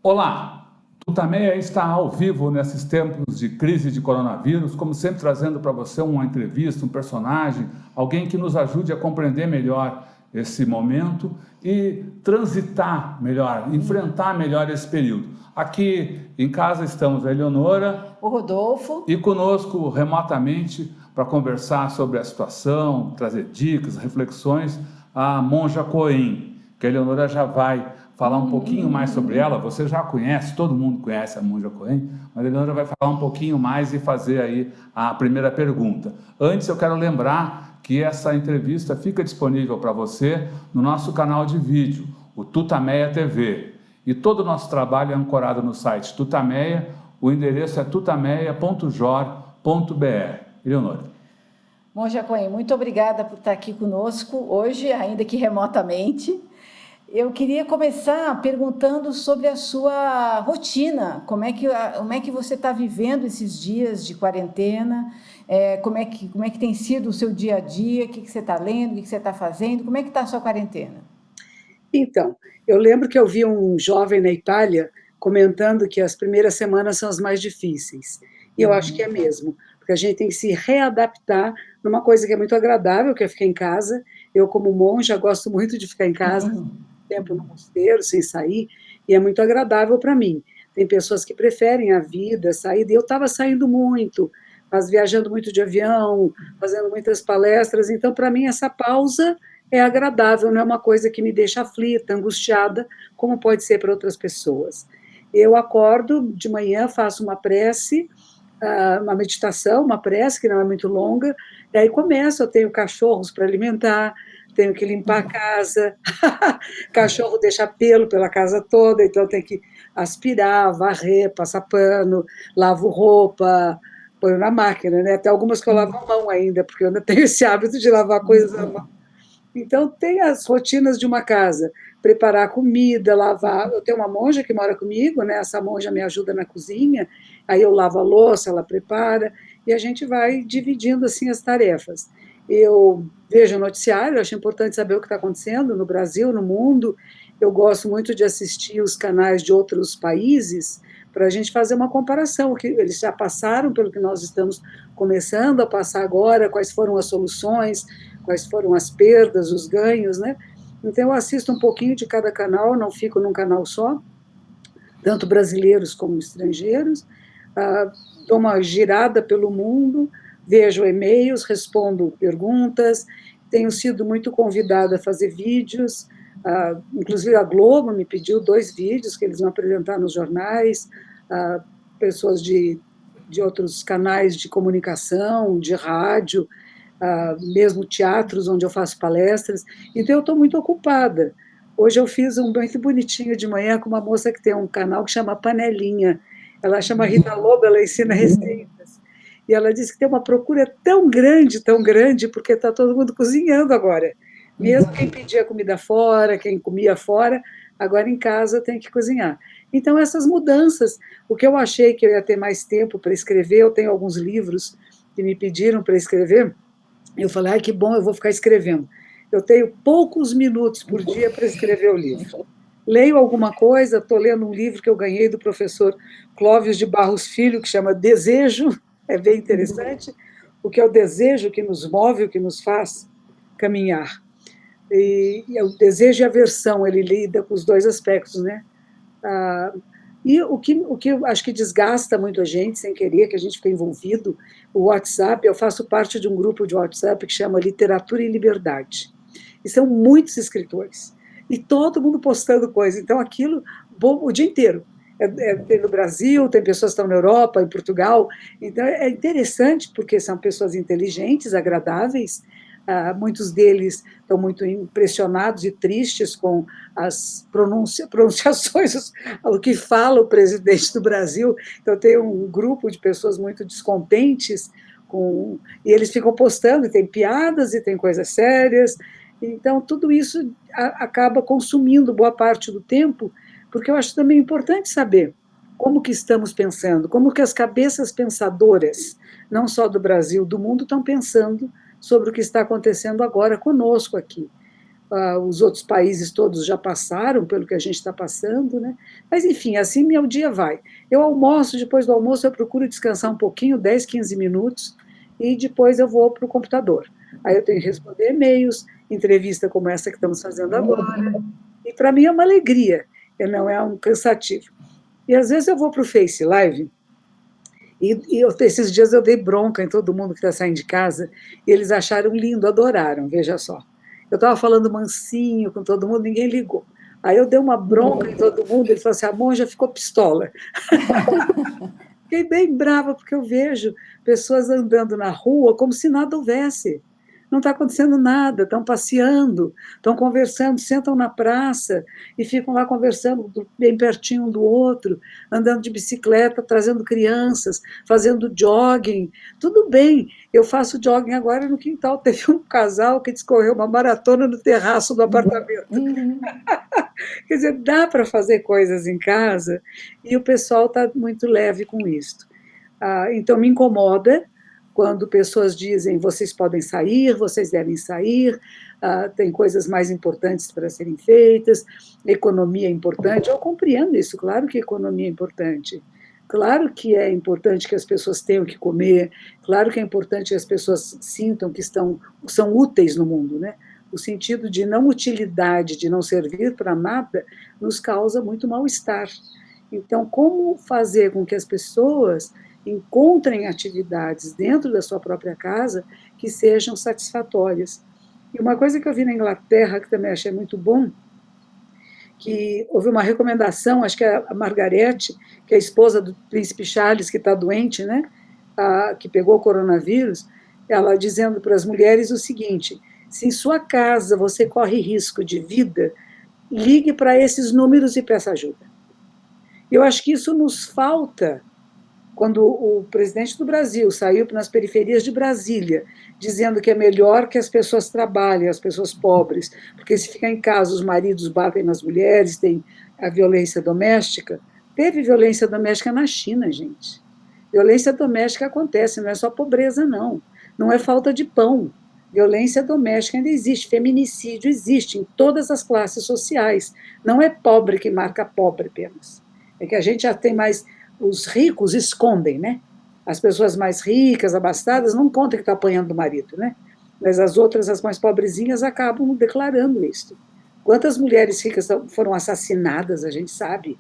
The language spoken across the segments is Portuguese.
Olá, Tutameia está ao vivo nesses tempos de crise de coronavírus, como sempre trazendo para você uma entrevista, um personagem, alguém que nos ajude a compreender melhor esse momento e transitar melhor, enfrentar melhor esse período. Aqui em casa estamos a Eleonora, o Rodolfo e conosco remotamente para conversar sobre a situação, trazer dicas, reflexões, a Monja Cohen, que a Eleonora já vai falar um pouquinho mais sobre ela. Você já conhece, todo mundo conhece a Monja Cohen, mas a Eleonora vai falar um pouquinho mais e fazer aí a primeira pergunta. Antes, eu quero lembrar que essa entrevista fica disponível para você no nosso canal de vídeo, o Tutameia TV. E todo o nosso trabalho é ancorado no site Tutameia. O endereço é tutameia.jor.br. Eleonora. Monja Cohen, muito obrigada por estar aqui conosco hoje, ainda que remotamente. Eu queria começar perguntando sobre a sua rotina, como é que você está vivendo esses dias de quarentena, como é que tem sido o seu dia a dia, o que você está lendo, o que você está fazendo, como é que está a sua quarentena? Então, eu lembro que eu vi um jovem na Itália comentando que as primeiras semanas são as mais difíceis, e eu acho que é mesmo, porque a gente tem que se readaptar numa coisa que é muito agradável, que é ficar em casa. Eu, como monja, gosto muito de ficar em casa, tempo no mosteiro, sem sair, e é muito agradável para mim. Tem pessoas que preferem a vida, sair, e eu estava saindo muito, mas viajando muito de avião, fazendo muitas palestras, então, para mim, essa pausa é agradável, não é uma coisa que me deixa aflita, angustiada, como pode ser para outras pessoas. Eu acordo de manhã, faço uma prece, uma meditação, uma prece que não é muito longa, e aí começo, eu tenho cachorros para alimentar, tenho que limpar a casa, cachorro deixa pelo pela casa toda, então tem que aspirar, varrer, passar pano, lavo roupa, ponho na máquina, né? Até algumas que eu lavo a mão ainda, porque eu ainda tenho esse hábito de lavar coisas à mão. Então, tem as rotinas de uma casa, preparar comida, lavar. Eu tenho uma monja que mora comigo, né? Essa monja me ajuda na cozinha, aí eu lavo a louça, ela prepara, e a gente vai dividindo assim as tarefas. Eu vejo o noticiário, acho importante saber o que está acontecendo no Brasil, no mundo. Eu gosto muito de assistir os canais de outros países para a gente fazer uma comparação, o que eles já passaram pelo que nós estamos começando a passar agora, quais foram as soluções, quais foram as perdas, os ganhos, né? Então eu assisto um pouquinho de cada canal, não fico num canal só, tanto brasileiros como estrangeiros, dou uma girada pelo mundo, vejo e-mails, respondo perguntas, tenho sido muito convidada a fazer vídeos, inclusive a Globo me pediu 2 vídeos que eles vão apresentar nos jornais, pessoas de outros canais de comunicação, de rádio, mesmo teatros onde eu faço palestras, então eu estou muito ocupada. Hoje eu fiz um muito bonitinho de manhã com uma moça que tem um canal que chama Panelinha, ela chama Rita Lobo, ela ensina receitas, e ela disse que tem uma procura tão grande, porque está todo mundo cozinhando agora, mesmo quem pedia comida fora, quem comia fora, agora em casa tem que cozinhar. Então essas mudanças, o que eu achei que eu ia ter mais tempo para escrever, eu tenho alguns livros que me pediram para escrever, eu falei, ai, que bom, eu vou ficar escrevendo. Eu tenho poucos minutos por dia para escrever o livro. Leio alguma coisa, estou lendo um livro que eu ganhei do professor Clóvis de Barros Filho, que chama Desejo, é bem interessante, o que é o desejo que nos move, o que nos faz caminhar. E o desejo e a aversão, ele lida com os dois aspectos, né? E o que eu acho que desgasta muito a gente, sem querer, que a gente fica envolvido, o WhatsApp, eu faço parte de um grupo de WhatsApp que chama Literatura e Liberdade. E são muitos escritores. E todo mundo postando coisa. Então, aquilo, bom, o dia inteiro. Tem no Brasil, tem pessoas que estão na Europa, em Portugal. Então, é interessante, porque são pessoas inteligentes, agradáveis. Muitos deles estão muito impressionados e tristes com as pronunciações, o que fala o presidente do Brasil. Então, tem um grupo de pessoas muito descontentes, e eles ficam postando, e tem piadas, e tem coisas sérias. Então, tudo isso acaba consumindo boa parte do tempo, porque eu acho também importante saber como que estamos pensando, como que as cabeças pensadoras, não só do Brasil, do mundo, estão pensando sobre o que está acontecendo agora conosco aqui. os outros países todos já passaram pelo que a gente está passando, né? Mas, enfim, assim meu dia vai. Eu almoço, depois do almoço eu procuro descansar um pouquinho, 10, 15 minutos, e depois eu vou para o computador. Aí eu tenho que responder e-mails, entrevista como essa que estamos fazendo agora, e para mim é uma alegria, e não é um cansativo. E às vezes eu vou para o Face Live, esses dias eu dei bronca em todo mundo que está saindo de casa, e eles acharam lindo, adoraram, veja só. Eu estava falando mansinho com todo mundo, ninguém ligou. Aí eu dei uma bronca em todo mundo, ele falou assim, a monja ficou pistola. Fiquei bem brava, porque eu vejo pessoas andando na rua como se nada houvesse. Não está acontecendo nada, estão passeando, estão conversando, sentam na praça e ficam lá conversando bem pertinho um do outro, andando de bicicleta, trazendo crianças, fazendo jogging. Tudo bem, eu faço jogging agora no quintal. Teve um casal que discorreu uma maratona no terraço do apartamento. Quer dizer, dá para fazer coisas em casa e o pessoal está muito leve com isso. Então, me incomoda quando pessoas dizem vocês podem sair, vocês devem sair, tem coisas mais importantes para serem feitas, economia é importante. Eu compreendo isso, claro que economia é importante. Claro que é importante que as pessoas tenham que comer, claro que é importante que as pessoas sintam que são úteis no mundo, né? O sentido de não utilidade, de não servir para nada, nos causa muito mal-estar. Então, como fazer com que as pessoas encontrem atividades dentro da sua própria casa que sejam satisfatórias? E uma coisa que eu vi na Inglaterra, que também achei muito bom, que houve uma recomendação, acho que é a Margarete, que é a esposa do príncipe Charles, que está doente, né? Que pegou o coronavírus, ela dizendo para as mulheres o seguinte: se em sua casa você corre risco de vida, ligue para esses números e peça ajuda. Eu acho que isso nos falta quando o presidente do Brasil saiu nas periferias de Brasília, dizendo que é melhor que as pessoas trabalhem, as pessoas pobres, porque se ficar em casa os maridos batem nas mulheres, tem a violência doméstica. Teve violência doméstica na China, gente. Violência doméstica acontece, não é só pobreza, não. Não é falta de pão. Violência doméstica ainda existe, feminicídio existe em todas as classes sociais. Não é pobre que marca pobre apenas. É que a gente já tem mais. Os ricos escondem, né? As pessoas mais ricas, abastadas, não contam que está apanhando do marido, né? Mas as outras, as mais pobrezinhas, acabam declarando isso. Quantas mulheres ricas foram assassinadas, a gente sabe.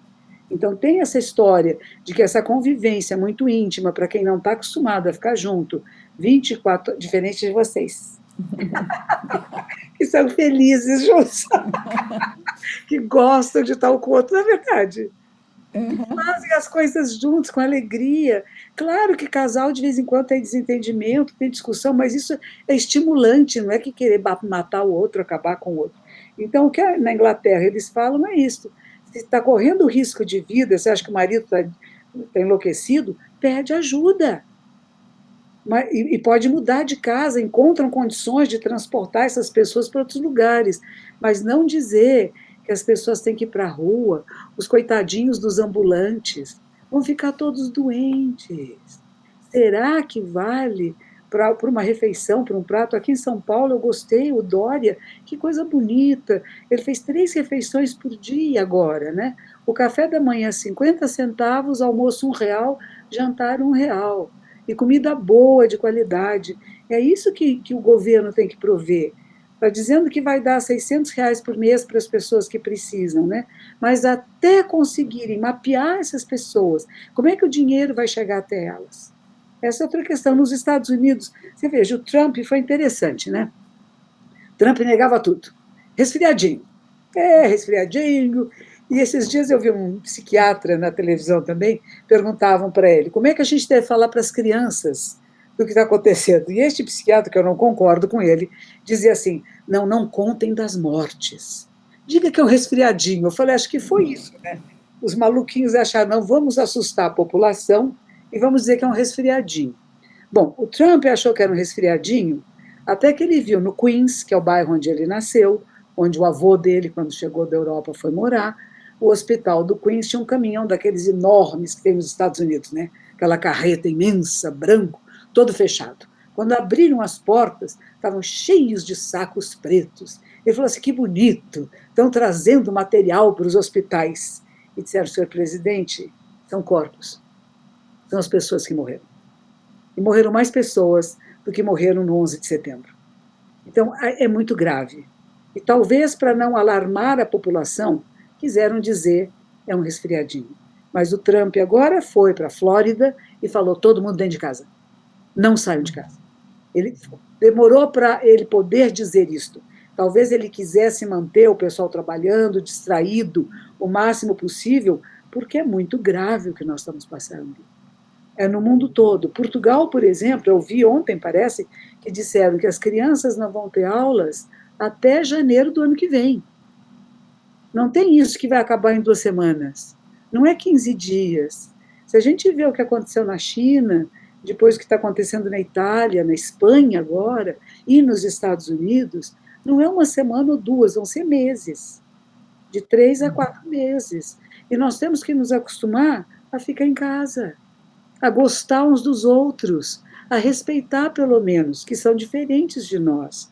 Então, tem essa história de que essa convivência muito íntima, para quem não está acostumado a ficar junto, 24, diferente de vocês, que são felizes juntos, que gostam de estar um com o outro, na verdade. Fazem as coisas juntos, com alegria. Claro que casal, de vez em quando, tem desentendimento, tem discussão, mas isso é estimulante, não é que querer matar o outro, acabar com o outro. Então, o que na Inglaterra eles falam é isso. Se está correndo risco de vida, você acha que o marido está enlouquecido, pede ajuda. E pode mudar de casa, encontram condições de transportar essas pessoas para outros lugares, mas não dizer que as pessoas têm que ir para a rua, os coitadinhos dos ambulantes vão ficar todos doentes. Será que vale para uma refeição, para um prato? Aqui em São Paulo eu gostei, o Dória, que coisa bonita, ele fez 3 refeições por dia agora, né? O café da manhã 50 centavos, almoço R$1, jantar R$1, e comida boa, de qualidade. É isso que o governo tem que prover. Está dizendo que vai dar R$600 por mês para as pessoas que precisam, né? Mas até conseguirem mapear essas pessoas, como é que o dinheiro vai chegar até elas? Essa é outra questão. Nos Estados Unidos, você veja, o Trump foi interessante, né? Trump negava tudo. Resfriadinho. Resfriadinho. E esses dias eu vi um psiquiatra na televisão também, perguntavam para ele como é que a gente deve falar para as crianças do que está acontecendo. E este psiquiatra, que eu não concordo com ele, dizia assim, não contem das mortes. Diga que é um resfriadinho. Eu falei, acho que foi isso, né? Os maluquinhos acharam, não, vamos assustar a população e vamos dizer que é um resfriadinho. Bom, o Trump achou que era um resfriadinho, até que ele viu no Queens, que é o bairro onde ele nasceu, onde o avô dele, quando chegou da Europa, foi morar, o hospital do Queens tinha um caminhão daqueles enormes que tem nos Estados Unidos, né? Aquela carreta imensa, branco, todo fechado. Quando abriram as portas, estavam cheios de sacos pretos. Ele falou assim, que bonito, estão trazendo material para os hospitais. E disseram, senhor presidente, são corpos, são as pessoas que morreram. E morreram mais pessoas do que morreram no 11 de setembro. Então, é muito grave. E talvez, para não alarmar a população, quiseram dizer, é um resfriadinho. Mas o Trump agora foi para a Flórida e falou, todo mundo dentro de casa. Não saiam de casa. Ele demorou para ele poder dizer isto. Talvez ele quisesse manter o pessoal trabalhando, distraído, o máximo possível, porque é muito grave o que nós estamos passando. É no mundo todo. Portugal, por exemplo, eu vi ontem, parece, que disseram que as crianças não vão ter aulas até janeiro do ano que vem. Não tem isso que vai acabar em 2 semanas. Não é 15 dias. Se a gente vê o que aconteceu na China, depois o que está acontecendo na Itália, na Espanha agora, e nos Estados Unidos, não é 1 semana ou 2, vão ser meses. De 3 a 4 meses. E nós temos que nos acostumar a ficar em casa, a gostar uns dos outros, a respeitar, pelo menos, que são diferentes de nós.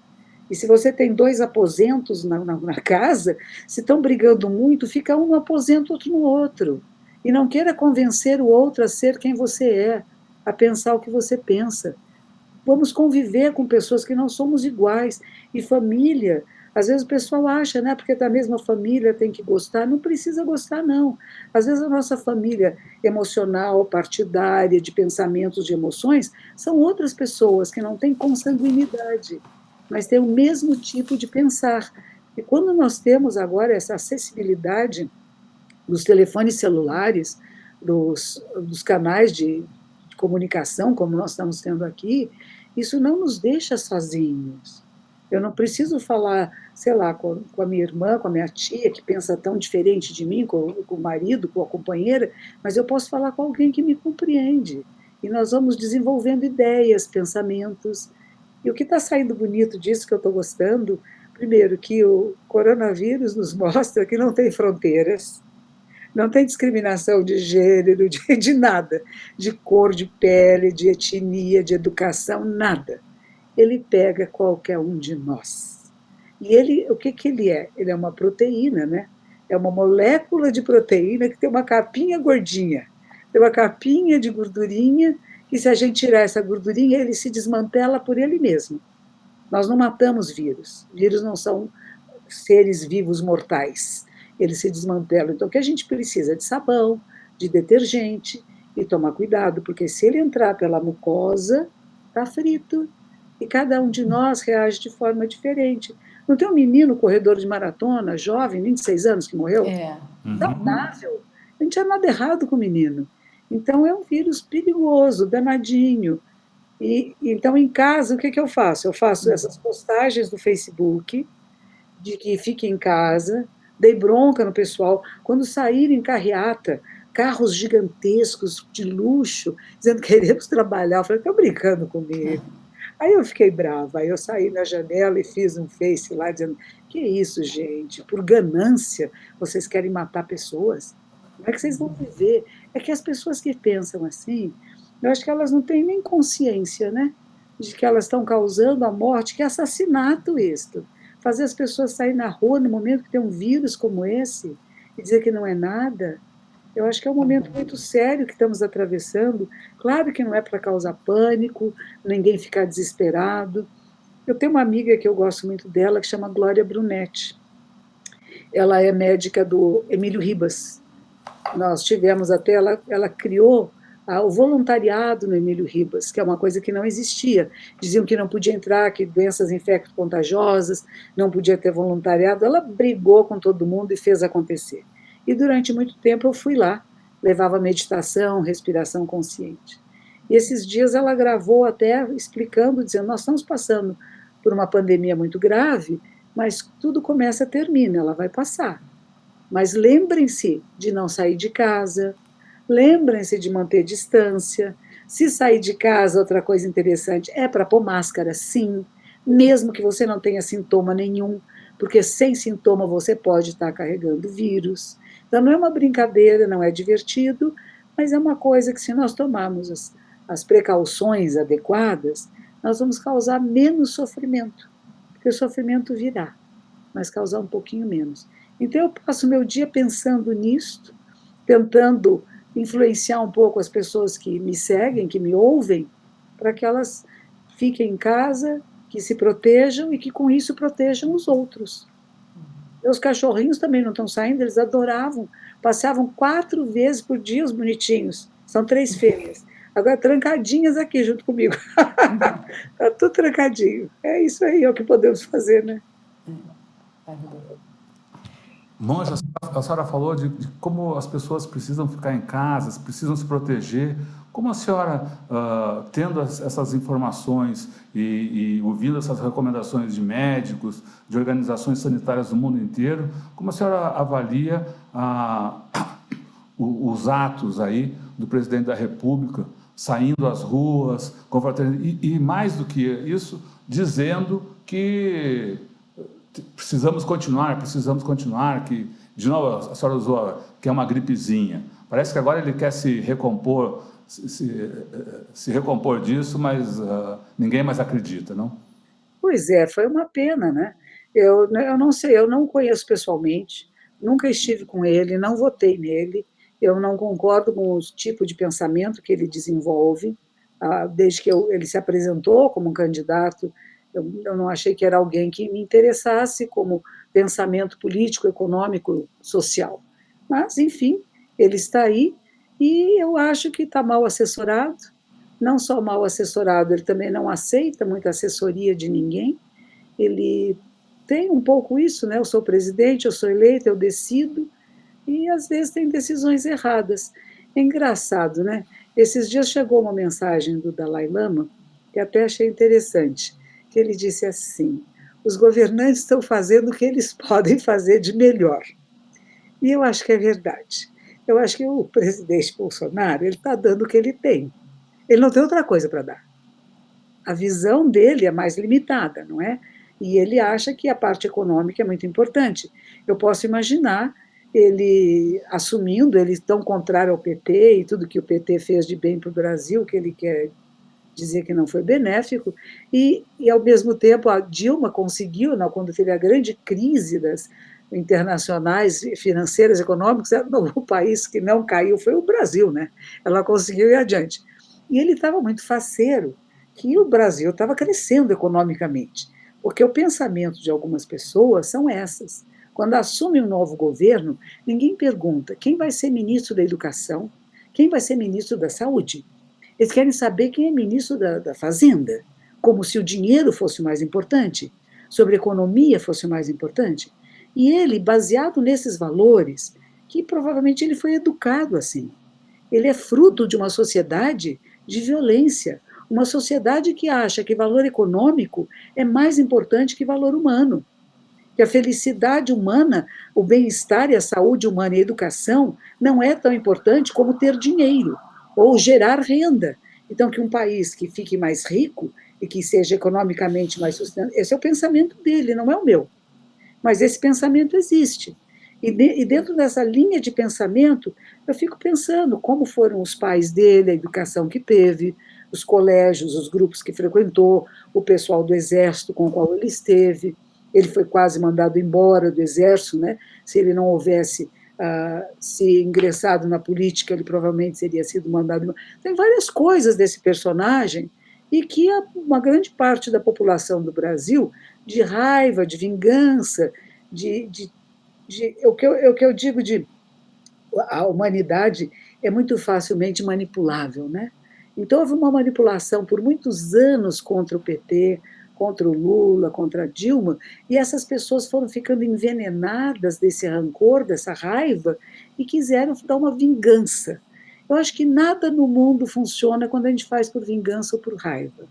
E se você tem 2 aposentos na casa, se estão brigando muito, fica um no aposento, outro no outro. E não queira convencer o outro a ser quem você é, a pensar o que você pensa. Vamos conviver com pessoas que não somos iguais. E família, às vezes o pessoal acha, né, porque da mesma família tem que gostar. Não precisa gostar, não. Às vezes a nossa família emocional, partidária, de pensamentos, de emoções, são outras pessoas que não têm consanguinidade, mas têm o mesmo tipo de pensar. E quando nós temos agora essa acessibilidade dos telefones celulares, dos canais de comunicação, como nós estamos tendo aqui, isso não nos deixa sozinhos. Eu não preciso falar, sei lá, com a minha irmã, com a minha tia, que pensa tão diferente de mim, com o marido, com a companheira, mas eu posso falar com alguém que me compreende. E nós vamos desenvolvendo ideias, pensamentos. E o que está saindo bonito disso, que eu estou gostando, primeiro, que o coronavírus nos mostra que não tem fronteiras, não tem discriminação de gênero, de nada, de cor, de pele, de etnia, de educação, nada. Ele pega qualquer um de nós. E ele, o que, que ele é? Ele é uma proteína, né? É uma molécula de proteína que tem uma capinha gordinha, tem uma capinha de gordurinha, que se a gente tirar essa gordurinha, ele se desmantela por ele mesmo. Nós não matamos vírus. Vírus não são seres vivos mortais. Eles se desmantelam. Então, o que a gente precisa é de sabão, de detergente, e tomar cuidado, porque se ele entrar pela mucosa, está frito. E cada um de nós reage de forma diferente. Não tem um menino corredor de maratona, jovem, 26 anos, que morreu? É. Saudável. Não tinha nada errado com o menino. Então, é um vírus perigoso, danadinho. E então, em casa, o que, que eu faço? Eu faço essas postagens no Facebook, de que fique em casa, dei bronca no pessoal, quando saíram em carreata, carros gigantescos, de luxo, dizendo que queremos trabalhar, eu falei, estão brincando comigo. Aí eu fiquei brava, aí eu saí na janela e fiz um face lá, dizendo, que isso, gente, por ganância, vocês querem matar pessoas? Como é que vocês vão viver? É que as pessoas que pensam assim, eu acho que elas não têm nem consciência, né? De que elas estão causando a morte, que é assassinato isto. Fazer as pessoas saírem na rua no momento que tem um vírus como esse e dizer que não é nada, eu acho que é um momento muito sério que estamos atravessando. Claro que não é para causar pânico, ninguém ficar desesperado. Eu tenho uma amiga que eu gosto muito dela, que chama Glória Brunetti. Ela é médica do Emílio Ribas. Nós tivemos até, ela criou o voluntariado no Emílio Ribas, que é uma coisa que não existia. Diziam que não podia entrar, que doenças infecto-contagiosas, não podia ter voluntariado. Ela brigou com todo mundo e fez acontecer. E durante muito tempo eu fui lá, levava meditação, respiração consciente. E esses dias ela gravou até explicando, dizendo, nós estamos passando por uma pandemia muito grave, mas tudo começa e termina, ela vai passar. Mas lembrem-se de não sair de casa, lembrem-se de manter distância. Se sair de casa, outra coisa interessante, é para pôr máscara, sim, mesmo que você não tenha sintoma nenhum, porque sem sintoma você pode estar carregando vírus. Então não é uma brincadeira, não é divertido, mas é uma coisa que se nós tomarmos as precauções adequadas, nós vamos causar menos sofrimento, porque o sofrimento virá. mas causar um pouquinho menos. Então, eu passo meu dia pensando nisto, tentando influenciar um pouco as pessoas que me seguem, que me ouvem, para que elas fiquem em casa, que se protejam e que, com isso, protejam os outros. Meus cachorrinhos também não estão saindo, eles adoravam. Passeavam 4 vezes por dia, os bonitinhos. São 3 fêmeas. Agora, trancadinhas aqui junto comigo. Está tudo trancadinho. É isso aí, é o que podemos fazer, né? Monja, a senhora falou de como as pessoas precisam ficar em casa, precisam se proteger. Como a senhora, tendo essas informações e ouvindo essas recomendações de médicos, de organizações sanitárias do mundo inteiro, como a senhora avalia os atos aí do presidente da República saindo às ruas, e mais do que isso, dizendo que precisamos continuar, que, de novo, a senhora usou que é uma gripezinha. Parece que agora ele quer se recompor, se recompor disso, mas ninguém mais acredita, não? Pois é, foi uma pena, né? Eu não sei, eu não o conheço pessoalmente, nunca estive com ele, não votei nele, eu não concordo com o tipo de pensamento que ele desenvolve, desde que ele se apresentou como um candidato, eu não achei que era alguém que me interessasse como pensamento político, econômico, social. Mas, enfim, ele está aí e eu acho que está mal assessorado, não só mal assessorado, ele também não aceita muita assessoria de ninguém, ele tem um pouco isso, né? Eu sou presidente, eu sou eleito, eu decido, e às vezes tem decisões erradas. É engraçado, né? Esses dias chegou uma mensagem do Dalai Lama, que até achei interessante, que ele disse assim: os governantes estão fazendo o que eles podem fazer de melhor. E eu acho que é verdade. Eu acho que o presidente Bolsonaro ele está dando o que ele tem. Ele não tem outra coisa para dar. A visão dele é mais limitada, não é? E ele acha que a parte econômica é muito importante. Eu posso imaginar ele assumindo, ele tão contrário ao PT e tudo que o PT fez de bem para o Brasil, que ele quer dizer que não foi benéfico, e ao mesmo tempo a Dilma conseguiu, não, quando teve a grande crise das internacionais, financeiras, econômicas, o país que não caiu foi o Brasil, né? Ela conseguiu ir adiante. E ele estava muito faceiro, que o Brasil estava crescendo economicamente, porque o pensamento de algumas pessoas são essas. Quando assume um novo governo, ninguém pergunta quem vai ser ministro da Educação, quem vai ser ministro da Saúde. Eles querem saber quem é ministro da Fazenda, como se o dinheiro fosse o mais importante, sobre economia fosse o mais importante. E ele, baseado nesses valores, que provavelmente ele foi educado assim, ele é fruto de uma sociedade de violência, uma sociedade que acha que valor econômico é mais importante que valor humano, que a felicidade humana, o bem-estar e a saúde humana e a educação não é tão importante como ter dinheiro ou gerar renda. Então, que um país que fique mais rico e que seja economicamente mais sustentável, esse é o pensamento dele, não é o meu. Mas esse pensamento existe. E dentro dessa linha de pensamento, eu fico pensando como foram os pais dele, a educação que teve, os colégios, os grupos que frequentou, o pessoal do exército com o qual ele esteve. Ele foi quase mandado embora do exército, né? Se ele não houvesse se ingressado na política, ele provavelmente teria sido mandado embora. Tem várias coisas desse personagem e que uma grande parte da população do Brasil, de raiva, de vingança, o que eu digo de a humanidade é muito facilmente manipulável, né? Então houve uma manipulação por muitos anos contra o PT, contra o Lula, contra a Dilma, e essas pessoas foram ficando envenenadas desse rancor, dessa raiva, e quiseram dar uma vingança. Eu acho que nada no mundo funciona quando a gente faz por vingança ou por raiva.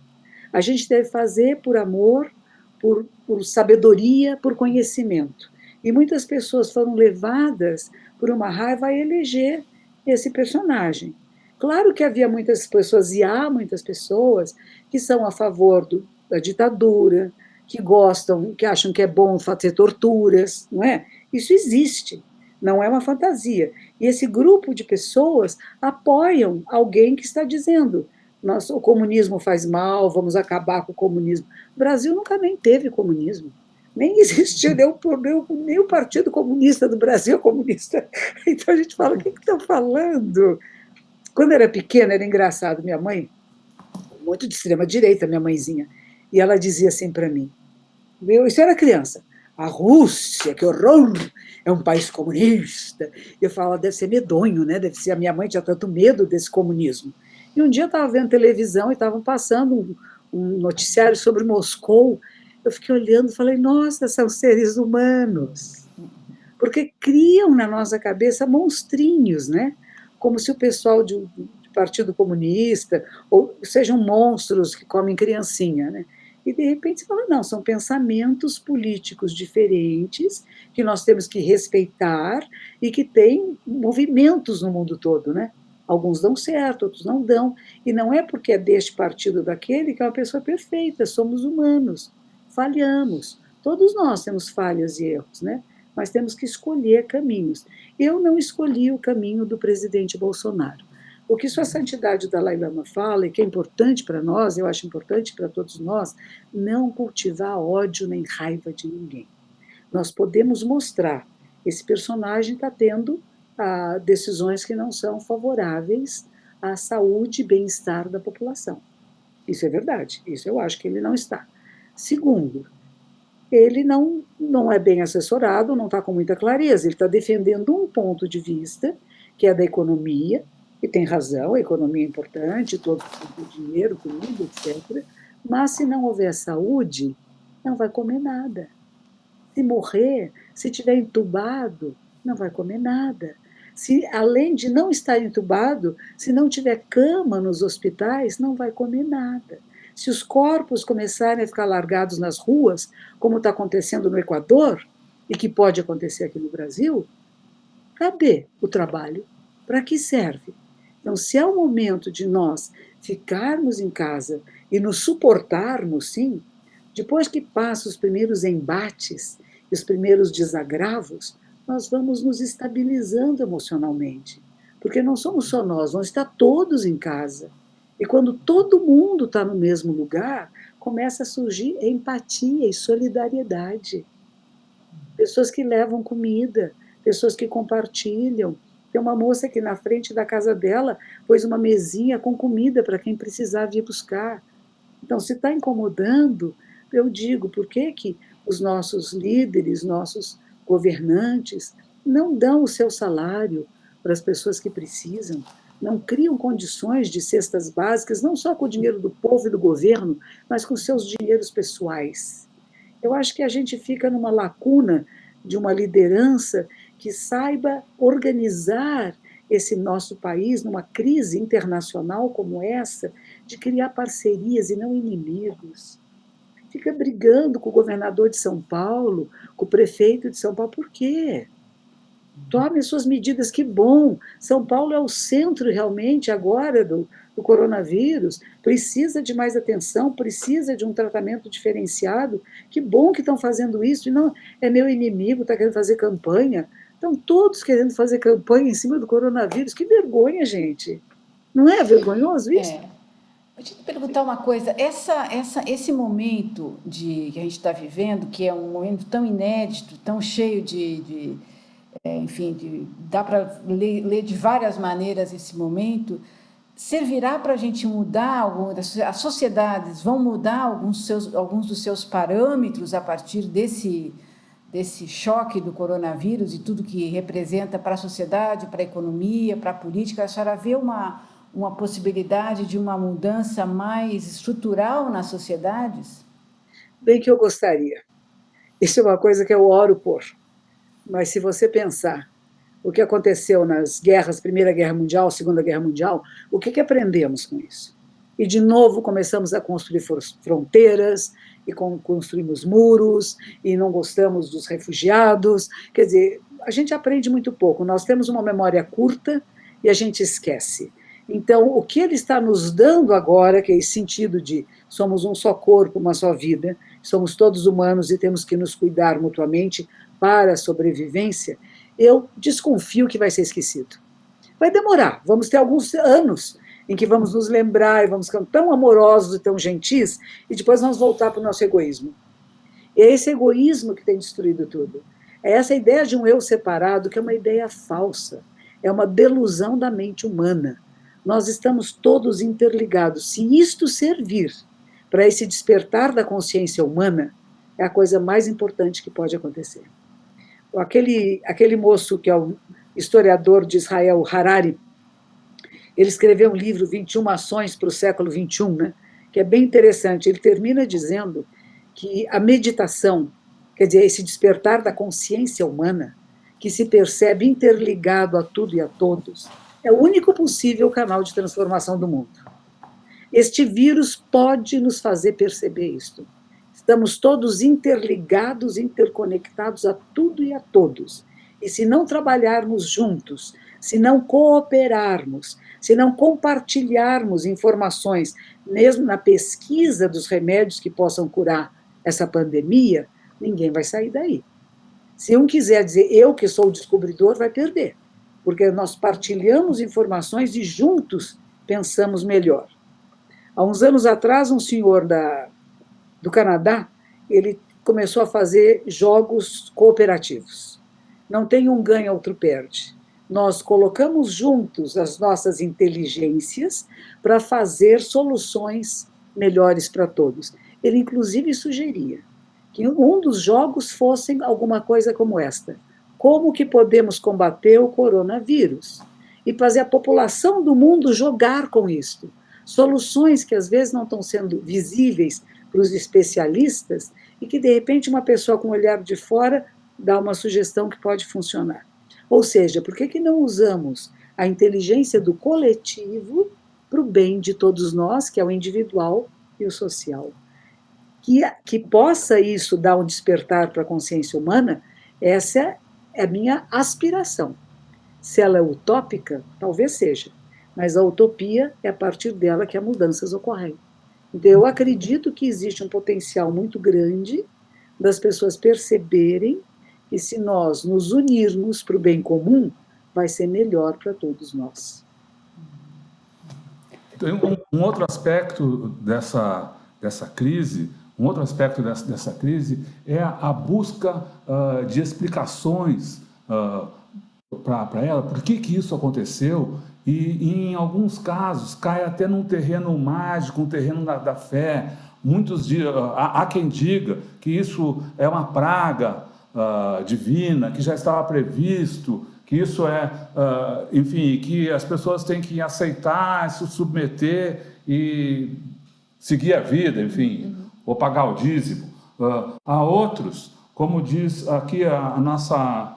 A gente deve fazer por amor, por sabedoria, por conhecimento. E muitas pessoas foram levadas por uma raiva a eleger esse personagem. Claro que havia muitas pessoas, e há muitas pessoas, que são a favor da ditadura, que gostam, que acham que é bom fazer torturas, não é? Isso existe, não é uma fantasia. E esse grupo de pessoas apoiam alguém que está dizendo: o comunismo faz mal, vamos acabar com o comunismo. O Brasil nunca nem teve comunismo. Nem existia nem o Partido Comunista do Brasil comunista. Então a gente fala, o que estão falando? Quando eu era pequena, era engraçado, minha mãe, muito de extrema-direita, minha mãezinha, e ela dizia assim para mim, isso era criança, a Rússia, que horror, é um país comunista. Eu falava, deve ser medonho, né? Deve ser, a minha mãe tinha tanto medo desse comunismo. E um dia eu estava vendo televisão e estavam passando um noticiário sobre Moscou. Eu fiquei olhando e falei, nossa, são seres humanos. Porque criam na nossa cabeça monstrinhos, né? Como se o pessoal do Partido Comunista, ou sejam monstros que comem criancinha, né? E, de repente, você fala, não, são pensamentos políticos diferentes que nós temos que respeitar e que têm movimentos no mundo todo, né? Alguns dão certo, outros não dão. E não é porque é deste partido ou daquele que é uma pessoa perfeita, somos humanos, falhamos. Todos nós temos falhas e erros, né? Mas temos que escolher caminhos. Eu não escolhi o caminho do presidente Bolsonaro. O que Sua Santidade o Dalai Lama fala, e que é importante para nós, eu acho importante para todos nós, não cultivar ódio nem raiva de ninguém. Nós podemos mostrar, esse personagem está tendo decisões que não são favoráveis à saúde e bem-estar da população. Isso é verdade, isso eu acho que ele não está. Segundo, ele não é bem assessorado, não está com muita clareza, ele está defendendo um ponto de vista, que é da economia, e tem razão, a economia é importante, todo o dinheiro, comida, etc. Mas se não houver saúde, não vai comer nada. Se morrer, se estiver entubado, não vai comer nada. Se, além de não estar entubado, se não tiver cama nos hospitais, não vai comer nada. Se os corpos começarem a ficar largados nas ruas, como está acontecendo no Equador, e que pode acontecer aqui no Brasil, cadê o trabalho? Para que serve? Então, se é o momento de nós ficarmos em casa e nos suportarmos, sim, depois que passam os primeiros embates e os primeiros desagravos, nós vamos nos estabilizando emocionalmente. Porque não somos só nós, vão estar todos em casa. E quando todo mundo está no mesmo lugar, começa a surgir empatia e solidariedade. Pessoas que levam comida, pessoas que compartilham. Tem uma moça que na frente da casa dela pôs uma mesinha com comida para quem precisar vir buscar. Então, se está incomodando, eu digo, por que que os nossos líderes, nossos governantes, não dão o seu salário para as pessoas que precisam, não criam condições de cestas básicas, não só com o dinheiro do povo e do governo, mas com seus dinheiros pessoais? Eu acho que a gente fica numa lacuna de uma liderança que saiba organizar esse nosso país numa crise internacional como essa, de criar parcerias e não inimigos. Fica brigando com o governador de São Paulo, com o prefeito de São Paulo, por quê? Tome suas medidas, que bom. São Paulo é o centro realmente agora do coronavírus, precisa de mais atenção, precisa de um tratamento diferenciado. Que bom que estão fazendo isso, e não é meu inimigo, está querendo fazer campanha. Estão todos querendo fazer campanha em cima do coronavírus. Que vergonha, gente. Não é vergonhoso isso? Deixa eu te perguntar uma coisa, esse momento que a gente está vivendo, que é um momento tão inédito, tão cheio enfim, dá para ler de várias maneiras esse momento, servirá para a gente mudar, as sociedades vão mudar alguns dos seus parâmetros a partir desse choque do coronavírus e tudo que representa para a sociedade, para a economia, para a política? A senhora vê uma possibilidade de uma mudança mais estrutural nas sociedades? Bem que eu gostaria. Isso é uma coisa que eu oro por. Mas se você pensar o que aconteceu nas guerras, Primeira Guerra Mundial, Segunda Guerra Mundial, o que aprendemos com isso? E, de novo, começamos a construir fronteiras, e construímos muros, e não gostamos dos refugiados. Quer dizer, a gente aprende muito pouco. Nós temos uma memória curta e a gente esquece. Então, o que ele está nos dando agora, que é esse sentido de somos um só corpo, uma só vida, somos todos humanos e temos que nos cuidar mutuamente para a sobrevivência, eu desconfio que vai ser esquecido. Vai demorar, vamos ter alguns anos em que vamos nos lembrar e vamos ficar tão amorosos e tão gentis, e depois vamos voltar para o nosso egoísmo. E é esse egoísmo que tem destruído tudo. É essa ideia de um eu separado, que é uma ideia falsa, é uma delusão da mente humana. Nós estamos todos interligados. Se isto servir para esse despertar da consciência humana, é a coisa mais importante que pode acontecer. Aquele moço que é o historiador de Israel, Harari, ele escreveu um livro, 21 Ações para o século XXI, né, que é bem interessante. Ele termina dizendo que a meditação, quer dizer, esse despertar da consciência humana, que se percebe interligado a tudo e a todos, é o único possível canal de transformação do mundo. Este vírus pode nos fazer perceber isto. Estamos todos interligados, interconectados a tudo e a todos. E se não trabalharmos juntos, se não cooperarmos, se não compartilharmos informações, mesmo na pesquisa dos remédios que possam curar essa pandemia, ninguém vai sair daí. Se um quiser dizer, eu que sou o descobridor, vai perder. Porque nós partilhamos informações e juntos pensamos melhor. Há uns anos atrás, um senhor do Canadá, ele começou a fazer jogos cooperativos. Não tem um ganha, outro perde. Nós colocamos juntos as nossas inteligências para fazer soluções melhores para todos. Ele, inclusive, sugeria que um dos jogos fosse alguma coisa como esta. Como que podemos combater o coronavírus? E fazer a população do mundo jogar com isto. Soluções que, às vezes, não estão sendo visíveis para os especialistas e que, de repente, uma pessoa com o olhar de fora dá uma sugestão que pode funcionar. Ou seja, por que não usamos a inteligência do coletivo para o bem de todos nós, que é o individual e o social? Que possa isso dar um despertar para a consciência humana, essa é a minha aspiração. Se ela é utópica, talvez seja, mas a utopia é a partir dela que as mudanças ocorrem. Então, eu acredito que existe um potencial muito grande das pessoas perceberem que se nós nos unirmos para o bem comum, vai ser melhor para todos nós. Tem um outro aspecto dessa crise, é a busca de explicações para ela, por que isso aconteceu, e em alguns casos cai até num terreno mágico, um terreno da fé. Há quem diga que isso é uma praga divina, que já estava previsto, que isso enfim, que as pessoas têm que aceitar, se submeter e seguir a vida, enfim, ou pagar o dízimo. Há outros, como diz aqui a nossa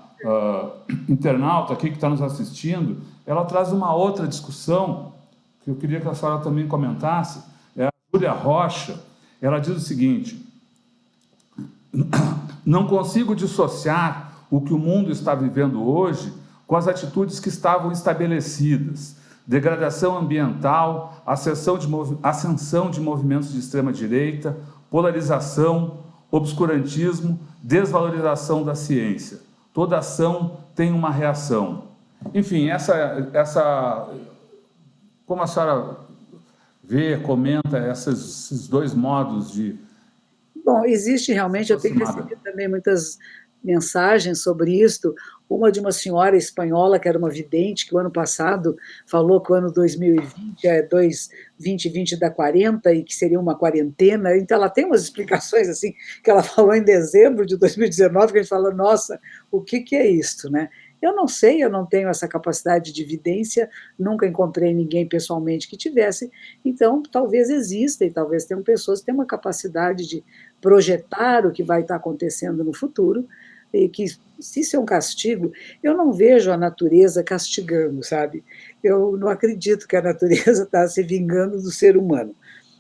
internauta aqui que está nos assistindo, ela traz uma outra discussão que eu queria que a senhora também comentasse. É a Júlia Rocha. Ela diz o seguinte: não consigo dissociar o que o mundo está vivendo hoje com as atitudes que estavam estabelecidas: degradação ambiental, ascensão de movimentos de extrema-direita, polarização, obscurantismo, desvalorização da ciência. Toda ação tem uma reação. Enfim, como a senhora vê, comenta esses dois modos de... Bom, existe realmente, eu tenho recebido também muitas mensagens sobre isto, uma de uma senhora espanhola, que era uma vidente, que o ano passado falou que o ano 2020 é 2020 dá 40 e que seria uma quarentena. Então ela tem umas explicações assim, que ela falou em dezembro de 2019, que a gente fala, nossa, o que é isto, né? Eu não sei, eu não tenho essa capacidade de evidência, nunca encontrei ninguém pessoalmente que tivesse, então talvez exista, e talvez tenham pessoas que têm uma capacidade de projetar o que vai estar acontecendo no futuro, e que, se isso é um castigo, eu não vejo a natureza castigando, sabe? Eu não acredito que a natureza está se vingando do ser humano.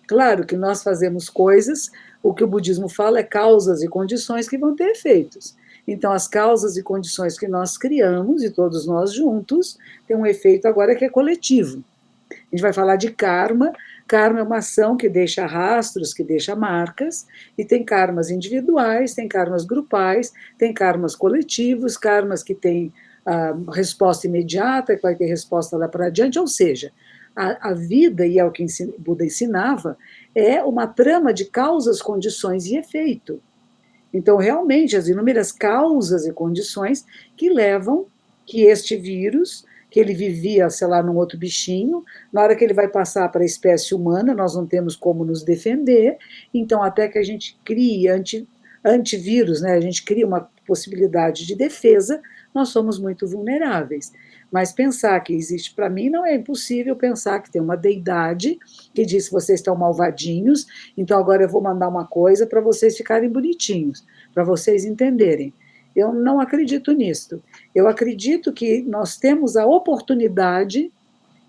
Claro que nós fazemos coisas, o que o budismo fala é causas e condições que vão ter efeitos. Então, as causas e condições que nós criamos, e todos nós juntos, tem um efeito agora que é coletivo. A gente vai falar de karma. Karma é uma ação que deixa rastros, que deixa marcas, e tem karmas individuais, tem karmas grupais, tem karmas coletivos, karmas que têm resposta imediata, que vai ter resposta lá para adiante, ou seja, a vida, e é o que Buda ensinava, é uma trama de causas, condições e efeito. Então, realmente, as inúmeras causas e condições que levam que este vírus, que ele vivia, sei lá, num outro bichinho, na hora que ele vai passar para a espécie humana, nós não temos como nos defender, então até que a gente crie antivírus, né, a gente cria uma possibilidade de defesa, nós somos muito vulneráveis. Mas pensar que existe, para mim, não é impossível pensar que tem uma deidade que diz: vocês estão malvadinhos, então agora eu vou mandar uma coisa para vocês ficarem bonitinhos, para vocês entenderem. Eu não acredito nisso. Eu acredito que nós temos a oportunidade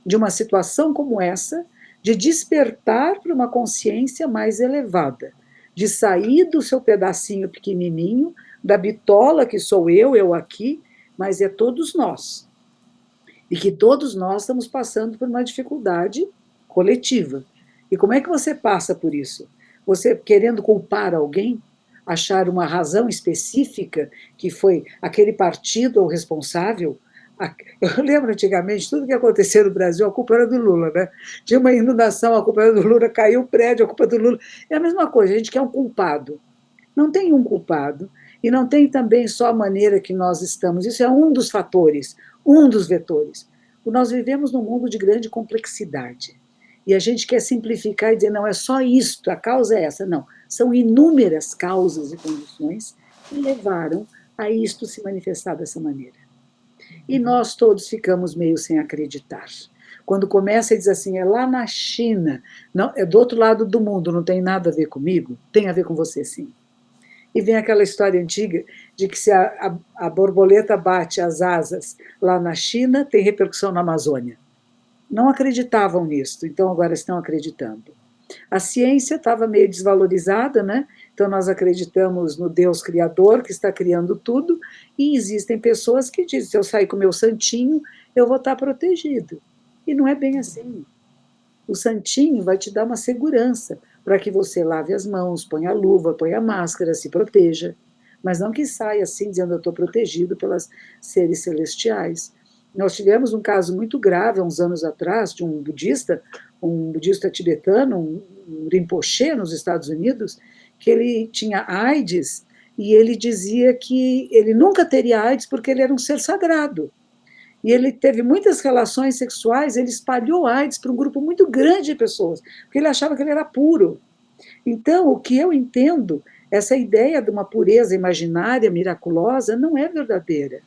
de uma situação como essa, de despertar para uma consciência mais elevada, de sair do seu pedacinho pequenininho, da bitola que sou eu aqui, mas é todos nós. E que todos nós estamos passando por uma dificuldade coletiva. E como é que você passa por isso? Você querendo culpar alguém? Achar uma razão específica que foi aquele partido o responsável? Eu lembro antigamente, tudo que acontecia no Brasil, a culpa era do Lula, né? Tinha uma inundação, a culpa era do Lula, caiu o prédio, a culpa é do Lula. É a mesma coisa, a gente quer um culpado. Não tem um culpado, e não tem também só a maneira que nós estamos. Isso é um dos fatores, um dos vetores. Nós vivemos num mundo de grande complexidade. E a gente quer simplificar e dizer: não, é só isto, a causa é essa. Não, são inúmeras causas e condições que levaram a isto se manifestar dessa maneira. E nós todos ficamos meio sem acreditar. Quando começa e diz assim: é lá na China, não, é do outro lado do mundo, não tem nada a ver comigo, tem a ver com você sim. E vem aquela história antiga de que se a borboleta bate as asas lá na China, tem repercussão na Amazônia. Não acreditavam nisso, então agora estão acreditando. A ciência estava meio desvalorizada, né? Então nós acreditamos no Deus Criador, que está criando tudo, e existem pessoas que dizem: se eu sair com o meu santinho, eu vou estar protegido. E não é bem assim. O santinho vai te dar uma segurança para que você lave as mãos, ponha a luva, ponha a máscara, se proteja. Mas não que saia assim, dizendo: eu estou protegido pelos seres celestiais. Nós tivemos um caso muito grave, há uns anos atrás, de um budista tibetano, um Rinpoche, nos Estados Unidos, que ele tinha AIDS, e ele dizia que ele nunca teria AIDS porque ele era um ser sagrado. E ele teve muitas relações sexuais, ele espalhou AIDS para um grupo muito grande de pessoas, porque ele achava que ele era puro. Então, o que eu entendo, essa ideia de uma pureza imaginária, miraculosa, não é verdadeira.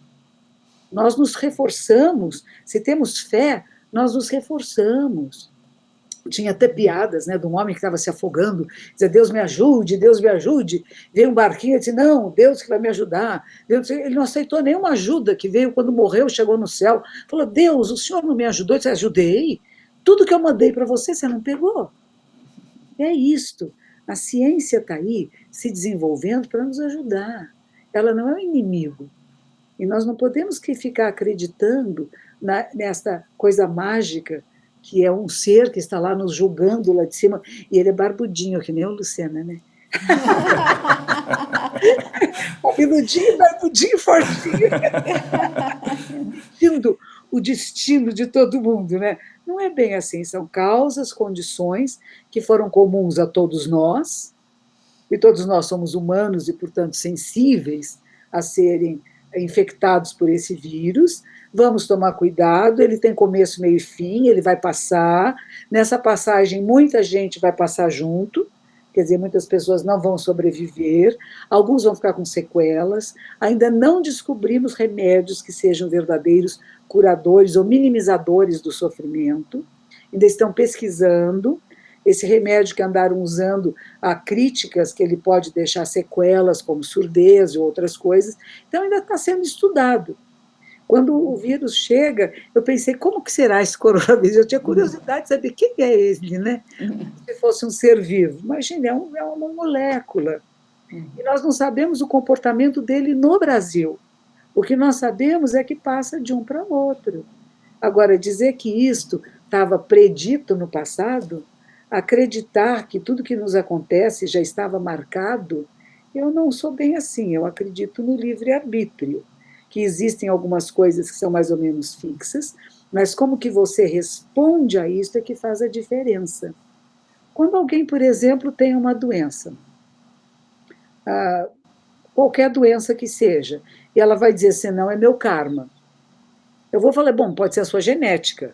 Nós nos reforçamos, se temos fé, nós nos reforçamos. Tinha até piadas, né, de um homem que estava se afogando, dizia: Deus me ajude, Deus me ajude. Veio um barquinho e disse: não, Deus que vai me ajudar. Deus, ele não aceitou nenhuma ajuda, que veio quando morreu, chegou no céu. Falou: Deus, o senhor não me ajudou? Eu disse: ajudei. Tudo que eu mandei para você, você não pegou. É isto. A ciência está aí se desenvolvendo para nos ajudar. Ela não é um inimigo. E nós não podemos ficar acreditando nessa coisa mágica que é um ser que está lá nos julgando lá de cima, e ele é barbudinho, que nem o Lucena, né? Cabeludinho, barbudinho, fortinho. Sentindo o destino de todo mundo, né? Não é bem assim, são causas, condições que foram comuns a todos nós, e todos nós somos humanos e, portanto, sensíveis a serem infectados por esse vírus. Vamos tomar cuidado, ele tem começo, meio e fim, ele vai passar. Nessa passagem, muita gente vai passar junto, quer dizer, muitas pessoas não vão sobreviver, alguns vão ficar com sequelas. Ainda não descobrimos remédios que sejam verdadeiros curadores ou minimizadores do sofrimento, ainda estão pesquisando. Esse remédio que andaram usando, há críticas que ele pode deixar sequelas, como surdez e outras coisas, então ainda está sendo estudado. Quando o vírus chega, eu pensei: como que será esse coronavírus? Eu tinha curiosidade de saber quem é ele, né? Se fosse um ser vivo. Imagina, é uma molécula. E nós não sabemos o comportamento dele no Brasil. O que nós sabemos é que passa de um para o outro. Agora, dizer que isto estava predito no passado, acreditar que tudo que nos acontece já estava marcado, eu não sou bem assim. Eu acredito no livre-arbítrio, que existem algumas coisas que são mais ou menos fixas, mas como que você responde a isso é que faz a diferença. Quando alguém, por exemplo, tem uma doença, qualquer doença que seja. E ela vai dizer assim, não, é meu karma. Eu vou falar, bom, pode ser a sua genética,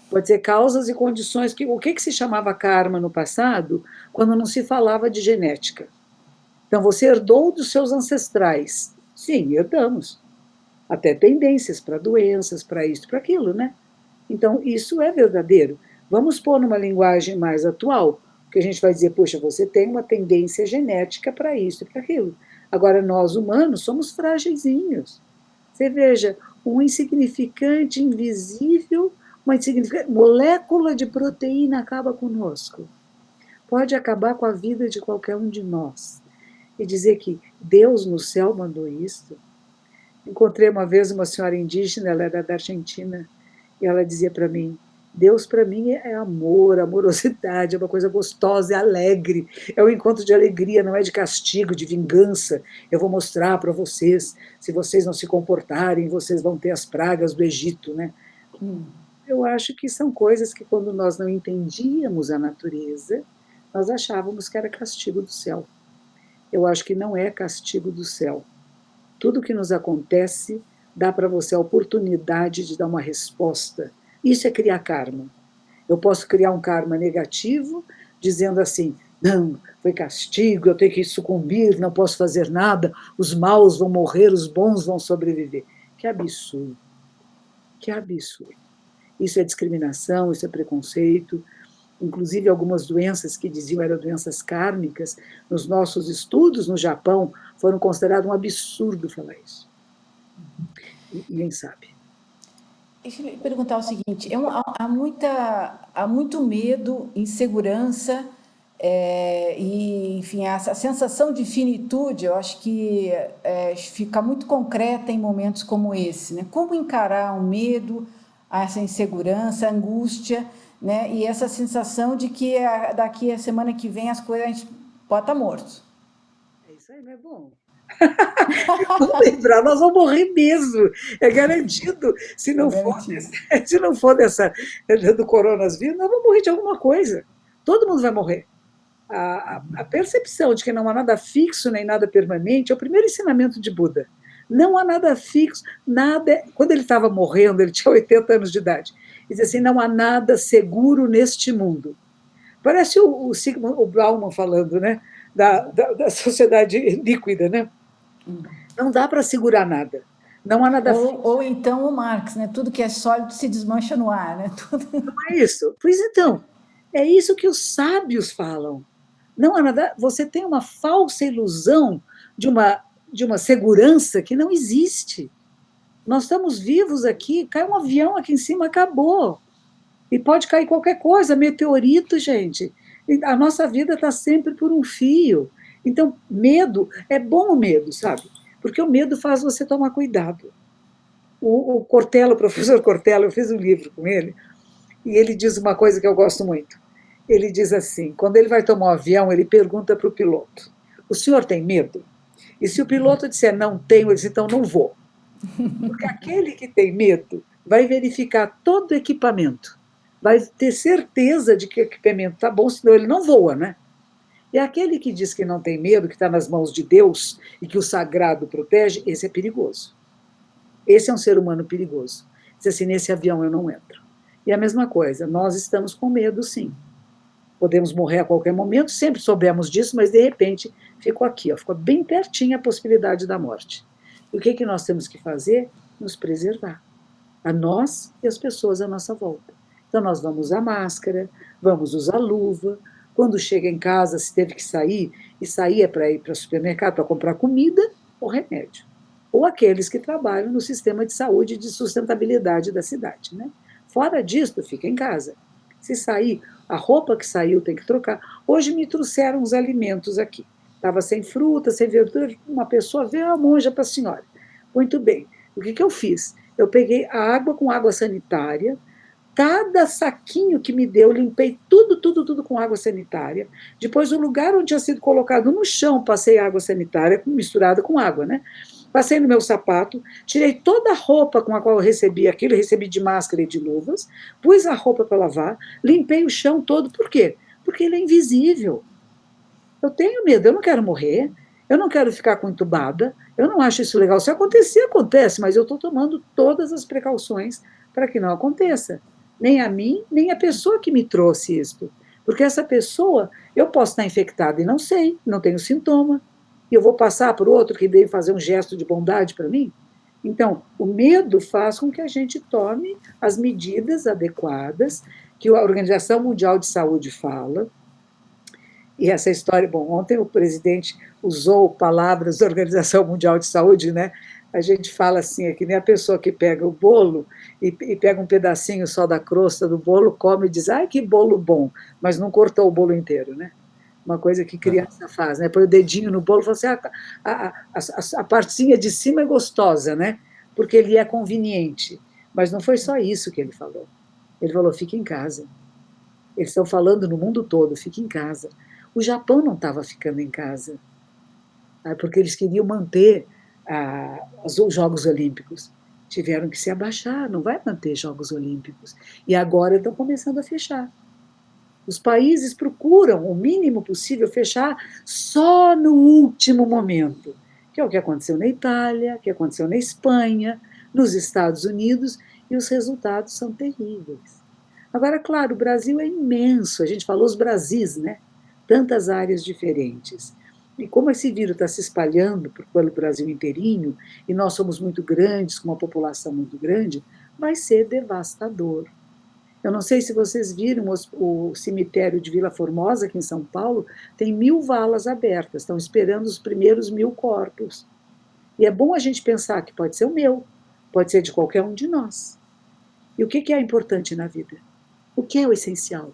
pode ser causas e condições. O que se chamava karma no passado, quando não se falava de genética? Então, você herdou dos seus ancestrais. Sim, herdamos. Até tendências para doenças, para isso, para aquilo, né? Então, isso é verdadeiro. Vamos pôr numa linguagem mais atual, que a gente vai dizer, poxa, você tem uma tendência genética para isso e para aquilo. Agora, nós humanos somos frágilzinhos. Você veja, um insignificante, invisível, uma insignificante molécula de proteína acaba conosco. Pode acabar com a vida de qualquer um de nós. E dizer que Deus no céu mandou isso. Encontrei uma vez uma senhora indígena, ela era da Argentina, e ela dizia para mim, Deus para mim é amor, amorosidade, é uma coisa gostosa, é alegre, é um encontro de alegria, não é de castigo, de vingança. Eu vou mostrar para vocês, se vocês não se comportarem, vocês vão ter as pragas do Egito, né? Eu acho que são coisas que quando nós não entendíamos a natureza, nós achávamos que era castigo do céu. Eu acho que não é castigo do céu. Tudo que nos acontece dá para você a oportunidade de dar uma resposta. Isso é criar karma. Eu posso criar um karma negativo, dizendo assim, não, foi castigo, eu tenho que sucumbir, não posso fazer nada, os maus vão morrer, os bons vão sobreviver. Que absurdo. Que absurdo. Isso é discriminação, isso é preconceito. Inclusive algumas doenças que diziam eram doenças kármicas, nos nossos estudos no Japão, foram considerados um absurdo falar isso. E ninguém sabe. Deixa eu perguntar o seguinte, há muito medo, insegurança, e, enfim, essa sensação de finitude, eu acho que fica muito concreta em momentos como esse, né? Como encarar o medo, essa insegurança, a angústia, né? E essa sensação de que daqui a semana que vem as coisas a gente pode estar morto. Isso aí não é bom. Vamos lembrar, nós vamos morrer mesmo, é garantido. Se não for do coronavírus, nós vamos morrer de alguma coisa. Todo mundo vai morrer. A percepção de que não há nada fixo nem nada permanente é o primeiro ensinamento de Buda. Não há nada fixo, nada. Quando ele estava morrendo, ele tinha 80 anos de idade, ele dizia assim: não há nada seguro neste mundo. Parece o Bauman falando, né? Da sociedade líquida, né? Não dá para segurar nada. Não há nada fixo. Ou então o Marx, né? Tudo que é sólido se desmancha no ar, né? Não é isso? Pois então, é isso que os sábios falam. Não há nada. Você tem uma falsa ilusão de uma segurança que não existe. Nós estamos vivos aqui, cai um avião aqui em cima, acabou. E pode cair qualquer coisa, meteorito, gente. A nossa vida está sempre por um fio. Então, medo, é bom o medo, sabe? Porque o medo faz você tomar cuidado. O Cortella, o professor Cortella, eu fiz um livro com ele, e ele diz uma coisa que eu gosto muito. Ele diz assim, quando ele vai tomar um avião, ele pergunta para o piloto, o senhor tem medo? E se o piloto disser não tenho, ele diz, então não vou. Porque aquele que tem medo vai verificar todo o equipamento, vai ter certeza de que o equipamento está bom, senão ele não voa, né? E aquele que diz que não tem medo, que está nas mãos de Deus e que o sagrado protege, esse é perigoso. Esse é um ser humano perigoso. Diz assim, nesse avião eu não entro. E a mesma coisa, nós estamos com medo, sim. Podemos morrer a qualquer momento, sempre soubemos disso, mas de repente ficou aqui, ó, ficou bem pertinho a possibilidade da morte. E o que nós temos que fazer? Nos preservar. A nós e as pessoas à nossa volta. Então nós vamos usar máscara, vamos usar luva. Quando chega em casa, se teve que sair, e sair é para ir para o supermercado para comprar comida ou remédio. Ou aqueles que trabalham no sistema de saúde e de sustentabilidade da cidade, né? Fora disso, fica em casa. Se sair, a roupa que saiu tem que trocar. Hoje me trouxeram uns alimentos aqui. Estava sem fruta, sem verdura. Uma pessoa veio, a monja para a senhora. Muito bem. O que eu fiz? Eu peguei a água com água sanitária, cada saquinho que me deu, limpei tudo com água sanitária. Depois, o lugar onde tinha sido colocado no chão, passei água sanitária misturada com água, né? Passei no meu sapato, tirei toda a roupa com a qual eu recebi aquilo, recebi de máscara e de luvas, pus a roupa para lavar, limpei o chão todo. Por quê? Porque ele é invisível. Eu tenho medo, eu não quero morrer. Eu não quero ficar com entubada, eu não acho isso legal. Se acontecer, acontece, mas eu estou tomando todas as precauções para que não aconteça. Nem a mim, nem a pessoa que me trouxe isto. Porque essa pessoa, eu posso estar infectada e não sei, não tenho sintoma. E eu vou passar para o outro que veio fazer um gesto de bondade para mim? Então, o medo faz com que a gente tome as medidas adequadas que a Organização Mundial de Saúde fala. E essa história, bom, ontem o presidente usou palavras da Organização Mundial de Saúde, né? A gente fala assim, é que nem a pessoa que pega o bolo e pega um pedacinho só da crosta do bolo, come e diz, ai, que bolo bom, mas não cortou o bolo inteiro, né? Uma coisa que criança faz, né? Põe o dedinho no bolo e fala assim, a partezinha de cima é gostosa, né? Porque ele é conveniente. Mas não foi só isso que ele falou. Ele falou, fique em casa. Eles estão falando no mundo todo, fique em casa. O Japão não estava ficando em casa, porque eles queriam manter os Jogos Olímpicos. Tiveram que se abaixar, não vai manter Jogos Olímpicos. E agora estão começando a fechar. Os países procuram o mínimo possível fechar só no último momento, que é o que aconteceu na Itália, que aconteceu na Espanha, nos Estados Unidos, e os resultados são terríveis. Agora, claro, o Brasil é imenso, a gente falou os Brasis, né? Tantas áreas diferentes. E como esse vírus está se espalhando pelo Brasil inteirinho, e nós somos muito grandes, com uma população muito grande, vai ser devastador. Eu não sei se vocês viram o cemitério de Vila Formosa, aqui em São Paulo, tem 1.000 valas abertas, estão esperando os primeiros 1.000 corpos. E é bom a gente pensar que pode ser o meu, pode ser de qualquer um de nós. E o que é importante na vida? O que é o essencial?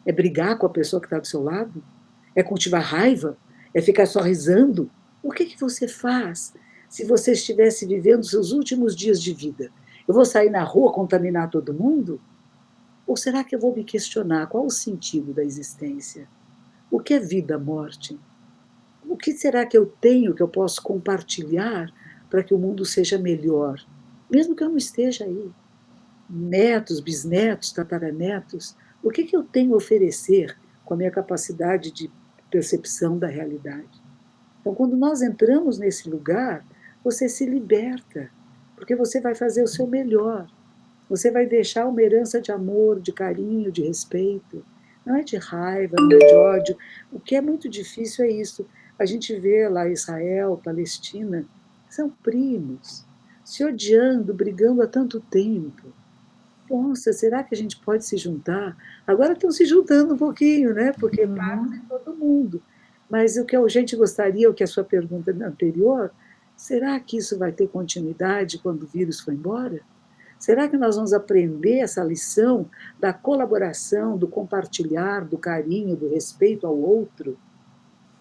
É brigar com a pessoa que está do seu lado? É cultivar raiva? É ficar só risando? O que você faz se você estivesse vivendo seus últimos dias de vida? Eu vou sair na rua contaminar todo mundo? Ou será que eu vou me questionar qual o sentido da existência? O que é vida, morte? O que será que eu tenho que eu posso compartilhar para que o mundo seja melhor? Mesmo que eu não esteja aí. Netos, bisnetos, tataranetos, o que eu tenho a oferecer com a minha capacidade de percepção da realidade? Então, quando nós entramos nesse lugar, você se liberta, porque você vai fazer o seu melhor. Você vai deixar uma herança de amor, de carinho, de respeito. Não é de raiva, não é de ódio. O que é muito difícil é isso. A gente vê lá Israel, Palestina, são primos, se odiando, brigando há tanto tempo. Nossa, será que a gente pode se juntar? Agora estão se juntando um pouquinho, né? Porque passa em todo mundo. Mas o que a gente gostaria, o que a sua pergunta anterior, será que isso vai ter continuidade quando o vírus for embora? Será que nós vamos aprender essa lição da colaboração, do compartilhar, do carinho, do respeito ao outro?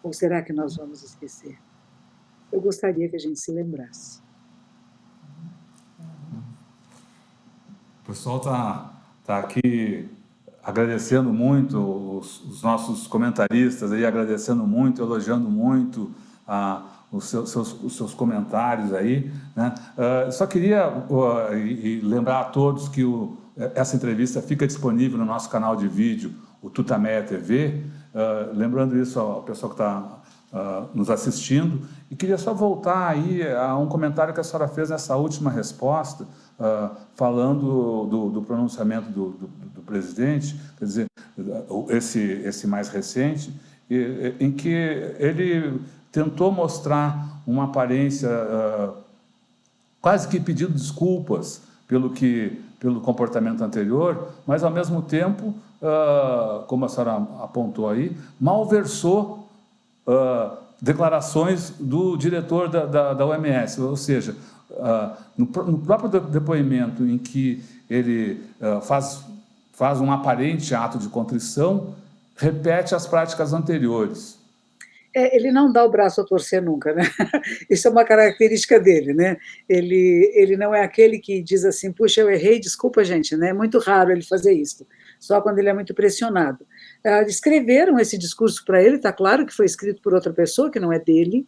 Ou será que nós vamos esquecer? Eu gostaria que a gente se lembrasse. O pessoal tá aqui agradecendo muito, os nossos comentaristas aí agradecendo muito, elogiando muito os seus comentários aí, né? Só queria lembrar a todos que essa entrevista fica disponível no nosso canal de vídeo, o Tutameia TV, lembrando isso ao pessoal que está nos assistindo, e queria só voltar aí a um comentário que a senhora fez nessa última resposta, falando do pronunciamento do presidente, quer dizer, esse mais recente, em que ele tentou mostrar uma aparência quase que pedindo desculpas pelo comportamento anterior, mas, ao mesmo tempo, como a senhora apontou aí, malversou declarações do diretor da OMS, ou seja, no próprio depoimento em que ele faz um aparente ato de contrição, repete as práticas anteriores. Ele não dá o braço a torcer nunca, né? Isso é uma característica dele, né? Ele não é aquele que diz assim, puxa, eu errei, desculpa, gente, né? É muito raro ele fazer isso, só quando ele é muito pressionado. Escreveram esse discurso para ele, está claro que foi escrito por outra pessoa, que não é dele.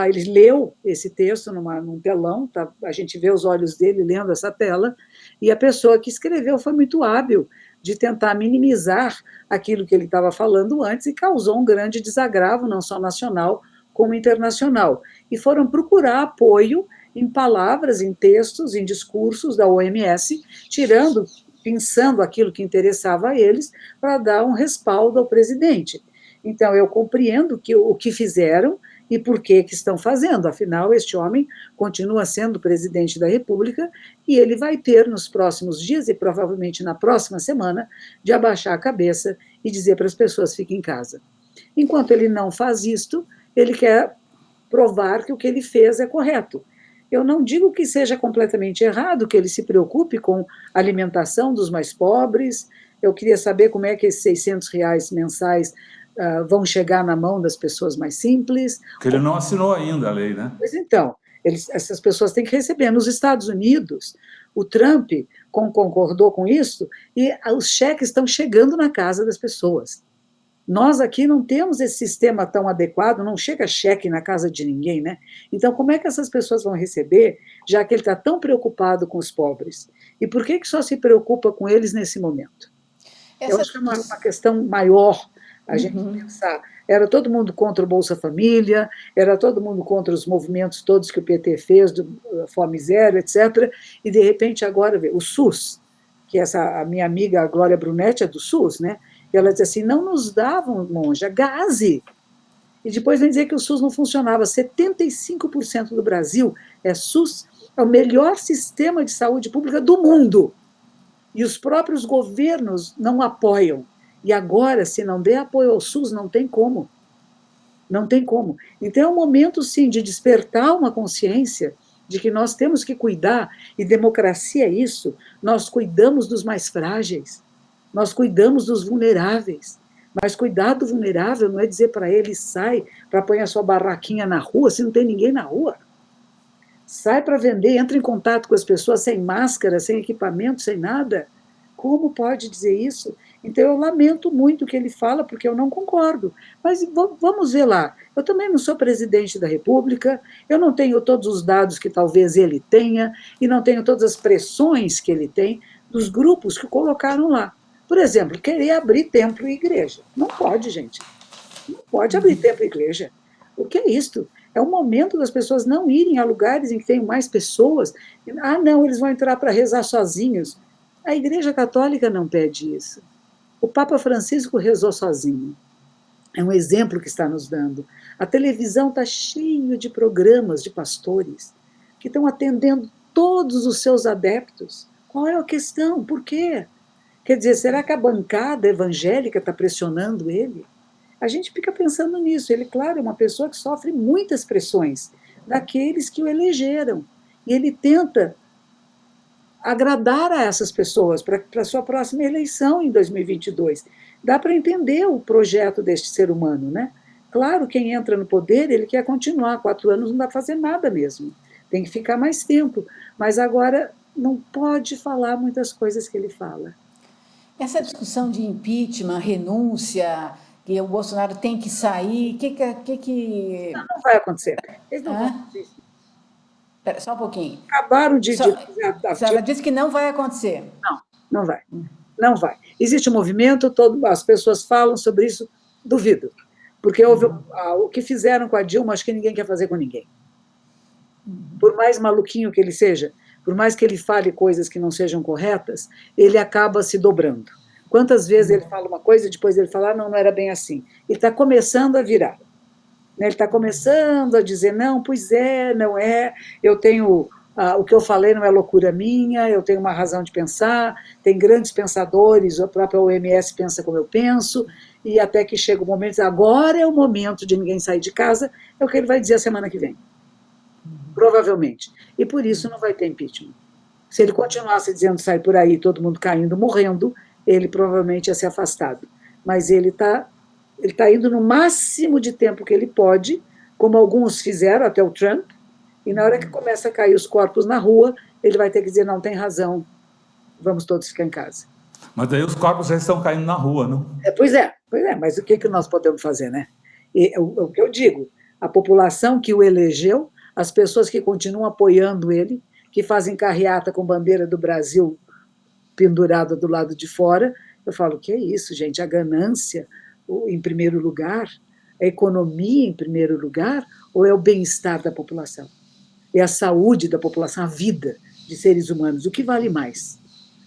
Ele leu esse texto num telão, tá? A gente vê os olhos dele lendo essa tela, e a pessoa que escreveu foi muito hábil de tentar minimizar aquilo que ele estava falando antes e causou um grande desagravo, não só nacional, como internacional, e foram procurar apoio em palavras, em textos, em discursos da OMS, pensando aquilo que interessava a eles, para dar um respaldo ao presidente. Então, eu compreendo o que fizeram e por que estão fazendo. Afinal, este homem continua sendo presidente da República e ele vai ter, nos próximos dias e provavelmente na próxima semana, de abaixar a cabeça e dizer para as pessoas: fiquem em casa. Enquanto ele não faz isto, ele quer provar que o que ele fez é correto. Eu não digo que seja completamente errado, que ele se preocupe com a alimentação dos mais pobres. Eu queria saber como é que esses R$ 600 mensais vão chegar na mão das pessoas mais simples. Porque ele não assinou ainda a lei, né? Pois então, essas pessoas têm que receber. Nos Estados Unidos, o Trump concordou com isso e os cheques estão chegando na casa das pessoas. Nós aqui não temos esse sistema tão adequado, não chega cheque na casa de ninguém, né? Então, como é que essas pessoas vão receber, já que ele está tão preocupado com os pobres? E por que só se preocupa com eles nesse momento? Eu acho que é uma questão maior a gente pensar. Era todo mundo contra o Bolsa Família, era todo mundo contra os movimentos todos que o PT fez, do Fome Zero, etc. E, de repente, agora, o SUS, que a minha amiga a Glória Brunetti é do SUS, né? E ela diz assim: não nos davam, monja, gase. E depois vem dizer que o SUS não funcionava. 75% do Brasil é SUS, é o melhor sistema de saúde pública do mundo. E os próprios governos não apoiam. E agora, se não der apoio ao SUS, não tem como. Não tem como. Então é um momento, sim, de despertar uma consciência de que nós temos que cuidar, e democracia é isso, nós cuidamos dos mais frágeis. Nós cuidamos dos vulneráveis, mas cuidar do vulnerável não é dizer para ele: sai para pôr a sua barraquinha na rua, se não tem ninguém na rua. Sai para vender, entra em contato com as pessoas sem máscara, sem equipamento, sem nada. Como pode dizer isso? Então, eu lamento muito o que ele fala, porque eu não concordo. Mas vamos ver lá. Eu também não sou presidente da República, eu não tenho todos os dados que talvez ele tenha, e não tenho todas as pressões que ele tem dos grupos que o colocaram lá. Por exemplo, querer abrir templo e igreja. Não pode, gente. Não pode abrir templo e igreja. O que é isto? É o momento das pessoas não irem a lugares em que tem mais pessoas. Ah, não, eles vão entrar para rezar sozinhos. A Igreja Católica não pede isso. O Papa Francisco rezou sozinho. É um exemplo que está nos dando. A televisão está cheia de programas de pastores que estão atendendo todos os seus adeptos. Qual é a questão? Por quê? Quer dizer, será que a bancada evangélica está pressionando ele? A gente fica pensando nisso. Ele, claro, é uma pessoa que sofre muitas pressões daqueles que o elegeram. E ele tenta agradar a essas pessoas para a sua próxima eleição em 2022. Dá para entender o projeto deste ser humano, né? Claro, quem entra no poder, ele quer continuar. 4 anos não dá para fazer nada mesmo. Tem que ficar mais tempo. Mas agora não pode falar muitas coisas que ele fala. Essa discussão de impeachment, renúncia, que o Bolsonaro tem que sair, o que... Não vai acontecer. Eles não vão fazer isso. Pera, só um pouquinho. Acabaram de... A senhora disse que não vai acontecer. Não vai. Não vai. Existe um movimento, as pessoas falam sobre isso, duvido. Porque houve o que fizeram com a Dilma, acho que ninguém quer fazer com ninguém. Por mais maluquinho que ele seja, por mais que ele fale coisas que não sejam corretas, ele acaba se dobrando. Quantas vezes ele fala uma coisa e depois ele fala: não era bem assim. Ele está começando a virar. Ele está começando a dizer: não, pois é, não é, eu tenho... o que eu falei não é loucura minha, eu tenho uma razão de pensar, tem grandes pensadores, a própria OMS pensa como eu penso, e até que chega o momento, agora é o momento de ninguém sair de casa, é o que ele vai dizer a semana que vem. Provavelmente. E por isso não vai ter impeachment. Se ele continuasse dizendo sai por aí, todo mundo caindo, morrendo, ele provavelmente ia ser afastado. Mas ele está indo no máximo de tempo que ele pode, como alguns fizeram, até o Trump, e na hora que começa a cair os corpos na rua, ele vai ter que dizer: não, tem razão, vamos todos ficar em casa. Mas daí os corpos já estão caindo na rua, não? Pois é, mas o que nós podemos fazer, né? O que eu digo, a população que o elegeu, as pessoas que continuam apoiando ele, que fazem carreata com bandeira do Brasil pendurada do lado de fora, eu falo: que é isso, gente? A ganância, em primeiro lugar, É a economia em primeiro lugar ou é o bem-estar da população? É a saúde da população, a vida de seres humanos? O que vale mais?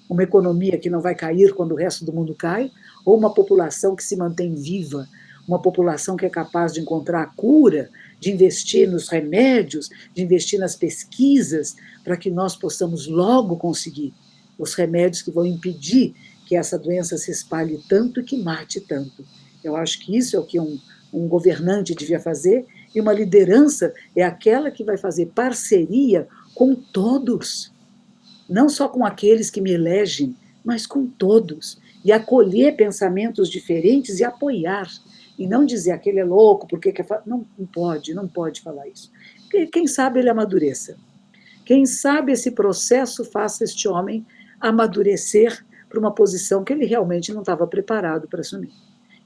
Uma economia que não vai cair quando o resto do mundo cai, ou uma população que se mantém viva, uma população que é capaz de encontrar a cura, de investir nos remédios, de investir nas pesquisas, para que nós possamos logo conseguir os remédios que vão impedir que essa doença se espalhe tanto e que mate tanto. Eu acho que isso é o que um governante devia fazer, e uma liderança é aquela que vai fazer parceria com todos, não só com aqueles que me elegem, mas com todos, e acolher pensamentos diferentes e apoiar, e não dizer aquele é louco, porque quer falar. Não, não pode falar isso. Porque, quem sabe ele amadureça. Quem sabe esse processo faça este homem amadurecer para uma posição que ele realmente não estava preparado para assumir.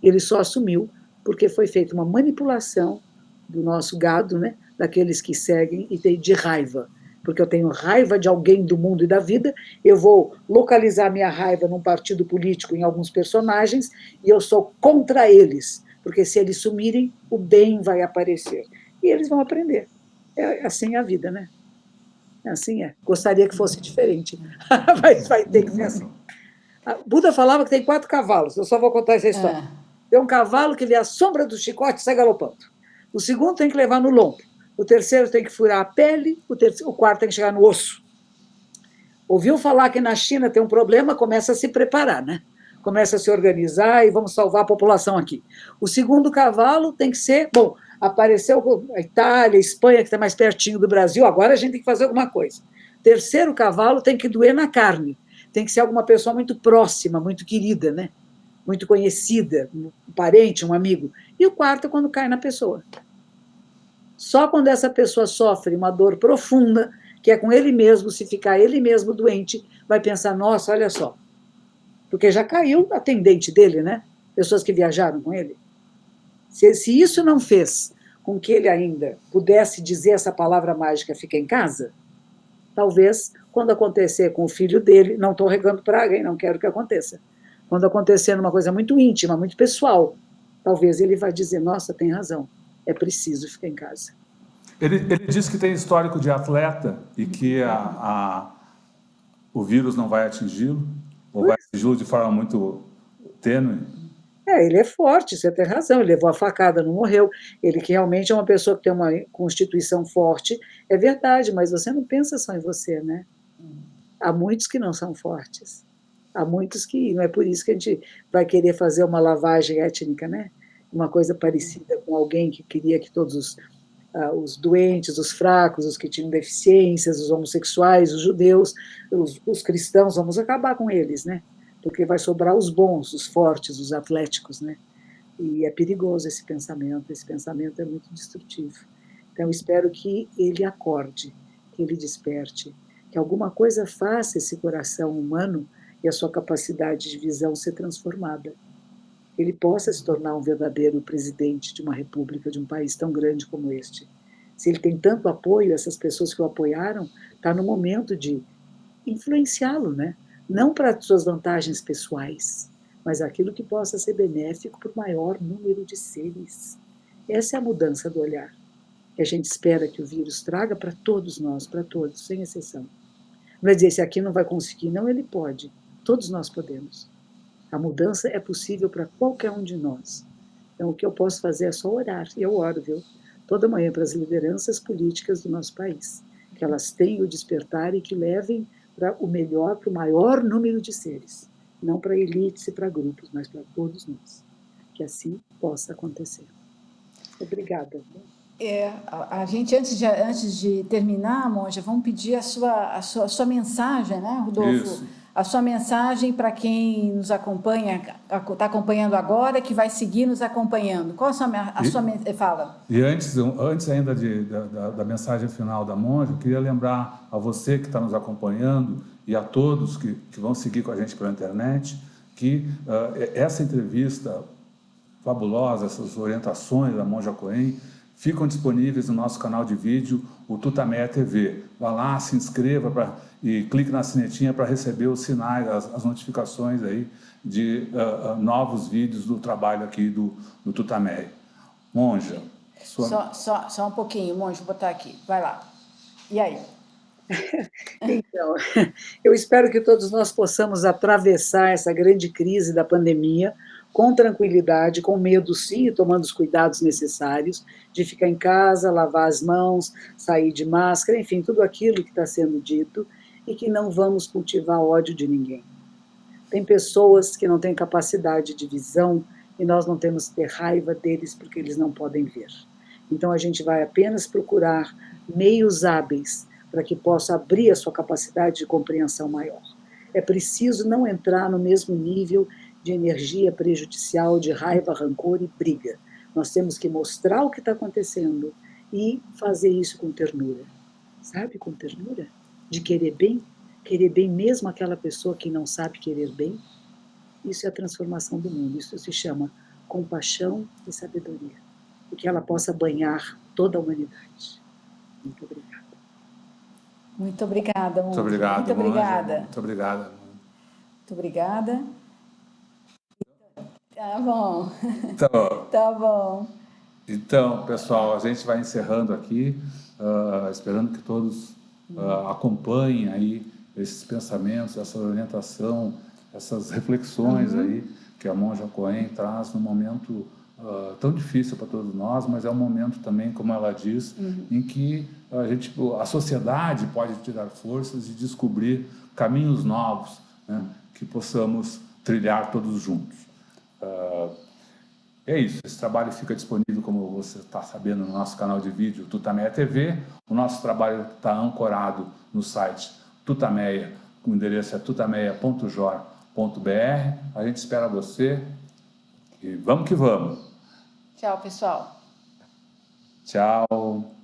Ele só assumiu porque foi feita uma manipulação do nosso gado, né, daqueles que seguem, e de raiva. Porque eu tenho raiva de alguém do mundo e da vida, eu vou localizar minha raiva num partido político, em alguns personagens, e eu sou contra eles, porque se eles sumirem, o bem vai aparecer. E eles vão aprender. É assim a vida, né? Assim é. Gostaria que fosse diferente, mas vai ter que ser assim. Buda falava que tem 4 cavalos, eu só vou contar essa história. Tem um cavalo que vê a sombra do chicote e sai galopando. O segundo tem que levar no lombo. O terceiro tem que furar a pele, o quarto tem que chegar no osso. Ouviu falar que na China tem um problema, começa a se preparar, né? Começa a se organizar e vamos salvar a população aqui. O segundo cavalo tem que ser, bom, apareceu a Itália, a Espanha, que está mais pertinho do Brasil, agora a gente tem que fazer alguma coisa. Terceiro cavalo tem que doer na carne, tem que ser alguma pessoa muito próxima, muito querida, né? Muito conhecida, um parente, um amigo. E o quarto é quando cai na pessoa. Só quando essa pessoa sofre uma dor profunda, que é com ele mesmo, se ficar ele mesmo doente, vai pensar, nossa, olha só, porque já caiu a atendente dele, né? Pessoas que viajaram com ele. Se isso não fez com que ele ainda pudesse dizer essa palavra mágica, fica em casa, talvez, quando acontecer com o filho dele, não estou regando praga, hein? Não quero que aconteça. Quando acontecer uma coisa muito íntima, muito pessoal, talvez ele vai dizer, nossa, tem razão, é preciso ficar em casa. Ele diz que tem histórico de atleta e que o vírus não vai atingi-lo, ou vai atingi-lo de forma muito tênue. Ele é forte, você tem razão, ele levou a facada, não morreu. Ele que realmente é uma pessoa que tem uma constituição forte, é verdade, mas você não pensa só em você, né? Há muitos que não são fortes. Há muitos que, não é por isso que a gente vai querer fazer uma lavagem étnica, né? Uma coisa parecida com alguém que queria que todos os doentes, os fracos, os que tinham deficiências, os homossexuais, os judeus, os cristãos, vamos acabar com eles, né? Porque vai sobrar os bons, os fortes, os atléticos, né? E é perigoso esse pensamento é muito destrutivo. Então, espero que ele acorde, que ele desperte, que alguma coisa faça esse coração humano e a sua capacidade de visão ser transformada. Ele possa se tornar um verdadeiro presidente de uma república, de um país tão grande como este. Se ele tem tanto apoio, essas pessoas que o apoiaram, está no momento de influenciá-lo, né? Não para suas vantagens pessoais, mas aquilo que possa ser benéfico para o maior número de seres. Essa é a mudança do olhar que a gente espera que o vírus traga para todos nós, para todos, sem exceção. Não vai dizer, esse aqui não vai conseguir. Não, ele pode. Todos nós podemos. A mudança é possível para qualquer um de nós. Então, o que eu posso fazer é só orar. E eu oro, viu? Toda manhã para as lideranças políticas do nosso país. Que elas tenham o despertar e que levem para o melhor, para o maior número de seres. Não para elites e para grupos, mas para todos nós. Que assim possa acontecer. Obrigada. A gente, antes de terminar, Monja, vamos pedir a sua mensagem, né, Rodolfo? Isso. A sua mensagem para quem nos acompanha, está acompanhando agora, que vai seguir nos acompanhando. Qual a sua fala? E antes ainda da mensagem final da Monja, eu queria lembrar a você que está nos acompanhando e a todos que vão seguir com a gente pela internet, que essa entrevista fabulosa, essas orientações da Monja Cohen, ficam disponíveis no nosso canal de vídeo, o Tutameia TV. Vá lá, se inscreva e clique na sinetinha para receber os sinais, as notificações aí de novos vídeos do trabalho aqui do Tutameia. Monja, Só um pouquinho, monge, vou botar aqui. Vai lá. E aí? Então, eu espero que todos nós possamos atravessar essa grande crise da pandemia com tranquilidade, com medo sim, e tomando os cuidados necessários de ficar em casa, lavar as mãos, sair de máscara, enfim, tudo aquilo que está sendo dito, e que não vamos cultivar ódio de ninguém. Tem pessoas que não têm capacidade de visão e nós não temos que ter raiva deles porque eles não podem ver. Então a gente vai apenas procurar meios hábeis para que possa abrir a sua capacidade de compreensão maior. É preciso não entrar no mesmo nível de energia prejudicial, de raiva, rancor e briga. Nós temos que mostrar o que está acontecendo e fazer isso com ternura. Sabe, com ternura? De querer bem mesmo aquela pessoa que não sabe querer bem. Isso é a transformação do mundo, isso se chama compaixão e sabedoria. E que ela possa banhar toda a humanidade. Muito obrigada. Muito obrigada, monge. Muito obrigado, Muito Monja. obrigada. Muito obrigada. Muito obrigada. Tá bom. Então, Tá bom. Então, pessoal, a gente vai encerrando aqui, esperando que todos acompanhem aí esses pensamentos, essa orientação, essas reflexões aí que a Monja Coen traz num momento tão difícil para todos nós, mas é um momento também, como ela diz, em que a sociedade pode tirar forças e descobrir caminhos novos, né, que possamos trilhar todos juntos. É isso, esse trabalho fica disponível, como você está sabendo, no nosso canal de vídeo Tutameia TV. O nosso trabalho está ancorado no site Tutameia, o endereço é tutameia.jor.br. A gente espera você e vamos que vamos. Tchau, pessoal. Tchau.